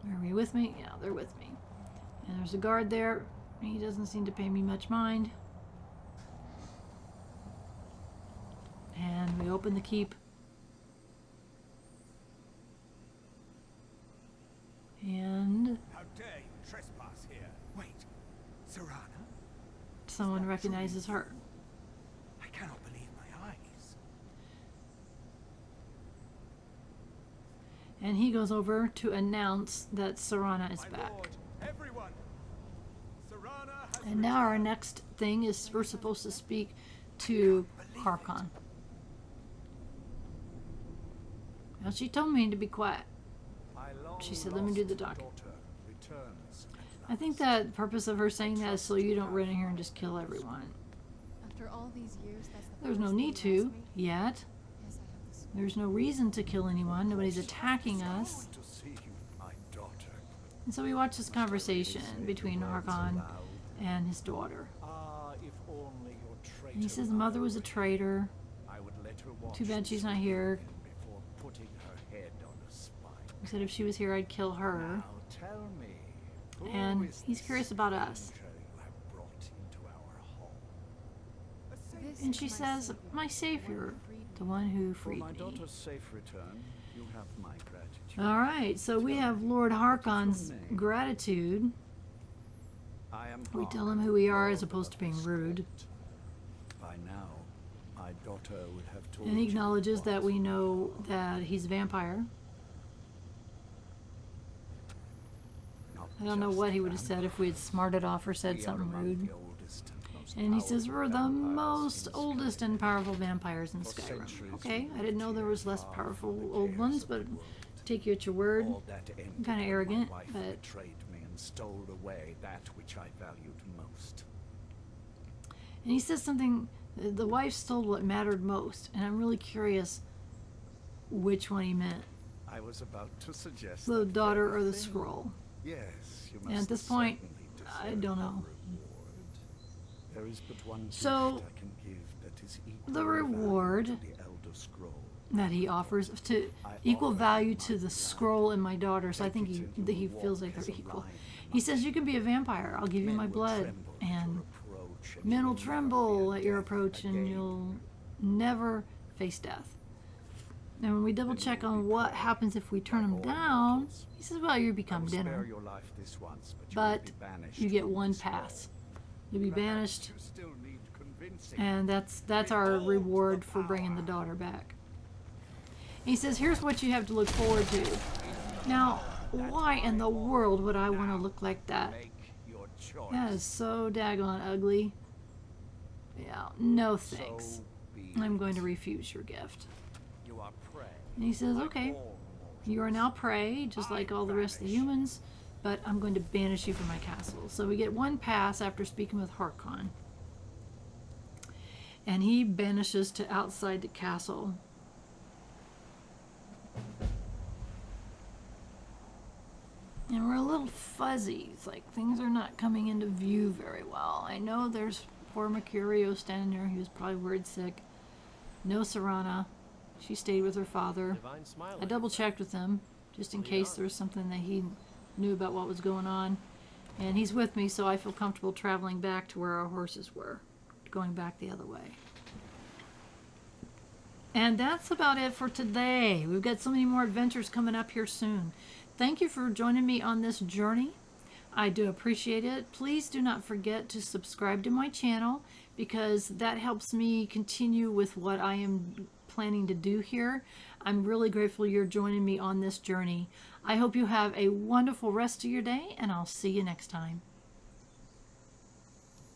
Are we with me? Yeah, they're with me. And there's a guard there. He doesn't seem to pay me much mind. And we open the keep. And How dare you trespass here? Wait, Serana? someone recognizes her. I cannot believe my eyes. And he goes over to announce that Serana is My back. lord, everyone! Serana has And now our next thing is we're supposed to speak to Harkon. Now she told me to be quiet. She said, let me do the talking. I think that the purpose of her saying that is so you don't run in here and just kill everyone. After all these years, that's the There's no first need thing you to asked me? yet. Yes, I have the There's no reason to kill anyone. Nobody's attacking us. To see you, my daughter. And so we watch this conversation between Harkon and his daughter. Ah, if only your traitor. And he says the mother was a traitor. I would let her watch Too bad this she's not here. before putting her head on a spike. He said if she was here, I'd kill her. Now tell me, who And is he's this curious about us. stranger you have brought into our home? This And is she my says, savior, my savior, the one who For freed my me. daughter's safe return, you have my gratitude. All right, so we have Lord Harkon's gratitude. I am We tell Harkon, him who we are Lord as opposed to of being this rude. court. By now, my daughter would have told And he you acknowledges that what we know that he's a vampire. not I don't know just what he would have said if we had smarted off or said we are something among rude. the oldest and most And he says powerful we're the vampires most in oldest and powerful vampires in For Skyrim. centuries Okay, we I didn't know lived there here was less far powerful from the old cares ones, of but the world. take you at your word. All that ended Kinda when arrogant, my wife but- betrayed me and stole away that which I valued most. And he says something, the wife stole what mattered most, and I'm really curious which one he meant. I was about to suggest The that daughter very or the thing. scroll. Yes, you And at must this point, certainly I deserve don't a know. reward. There is but one So, gift I can give that is equal the in value reward to the Elder Scroll. That he offers to equal value to the scroll and my daughter, so I think he feels like they're equal. He says you can be a vampire, I'll give you my blood, and men will tremble at your approach and you'll never face death. And when we double check on what happens if we turn him down, he says, well, you become dinner, but you get one pass. You'll be banished, You still need convincing. and that's our reward for bringing the daughter back. He says, here's what you have to look forward to. Now, why in the world would I want to look like that? Make your choice. That is so daggone ugly. Yeah, no thanks. So be I'm going to it. refuse your gift. You are prey. And he says, okay, All you are now prey, just like all the rest of the humans, but I'm going to banish you from my castle. So we get one pass after speaking with Harkon. And he banishes to outside the castle. And we're a little fuzzy. It's like things are not coming into view very well. I know there's poor Mercurio standing there. He was probably worried sick. No Serana. She stayed with her father. Divine smile. I double checked with him just in case there was something that he knew about what was going on. And he's with me, so I feel comfortable traveling back to where our horses were, going back the other way. And that's about it for today. We've got so many more adventures coming up here soon. Thank you for joining me on this journey. I do appreciate it. Please do not forget to subscribe to my channel because that helps me continue with what I am planning to do here. I'm really grateful you're joining me on this journey. I hope you have a wonderful rest of your day, and I'll see you next time.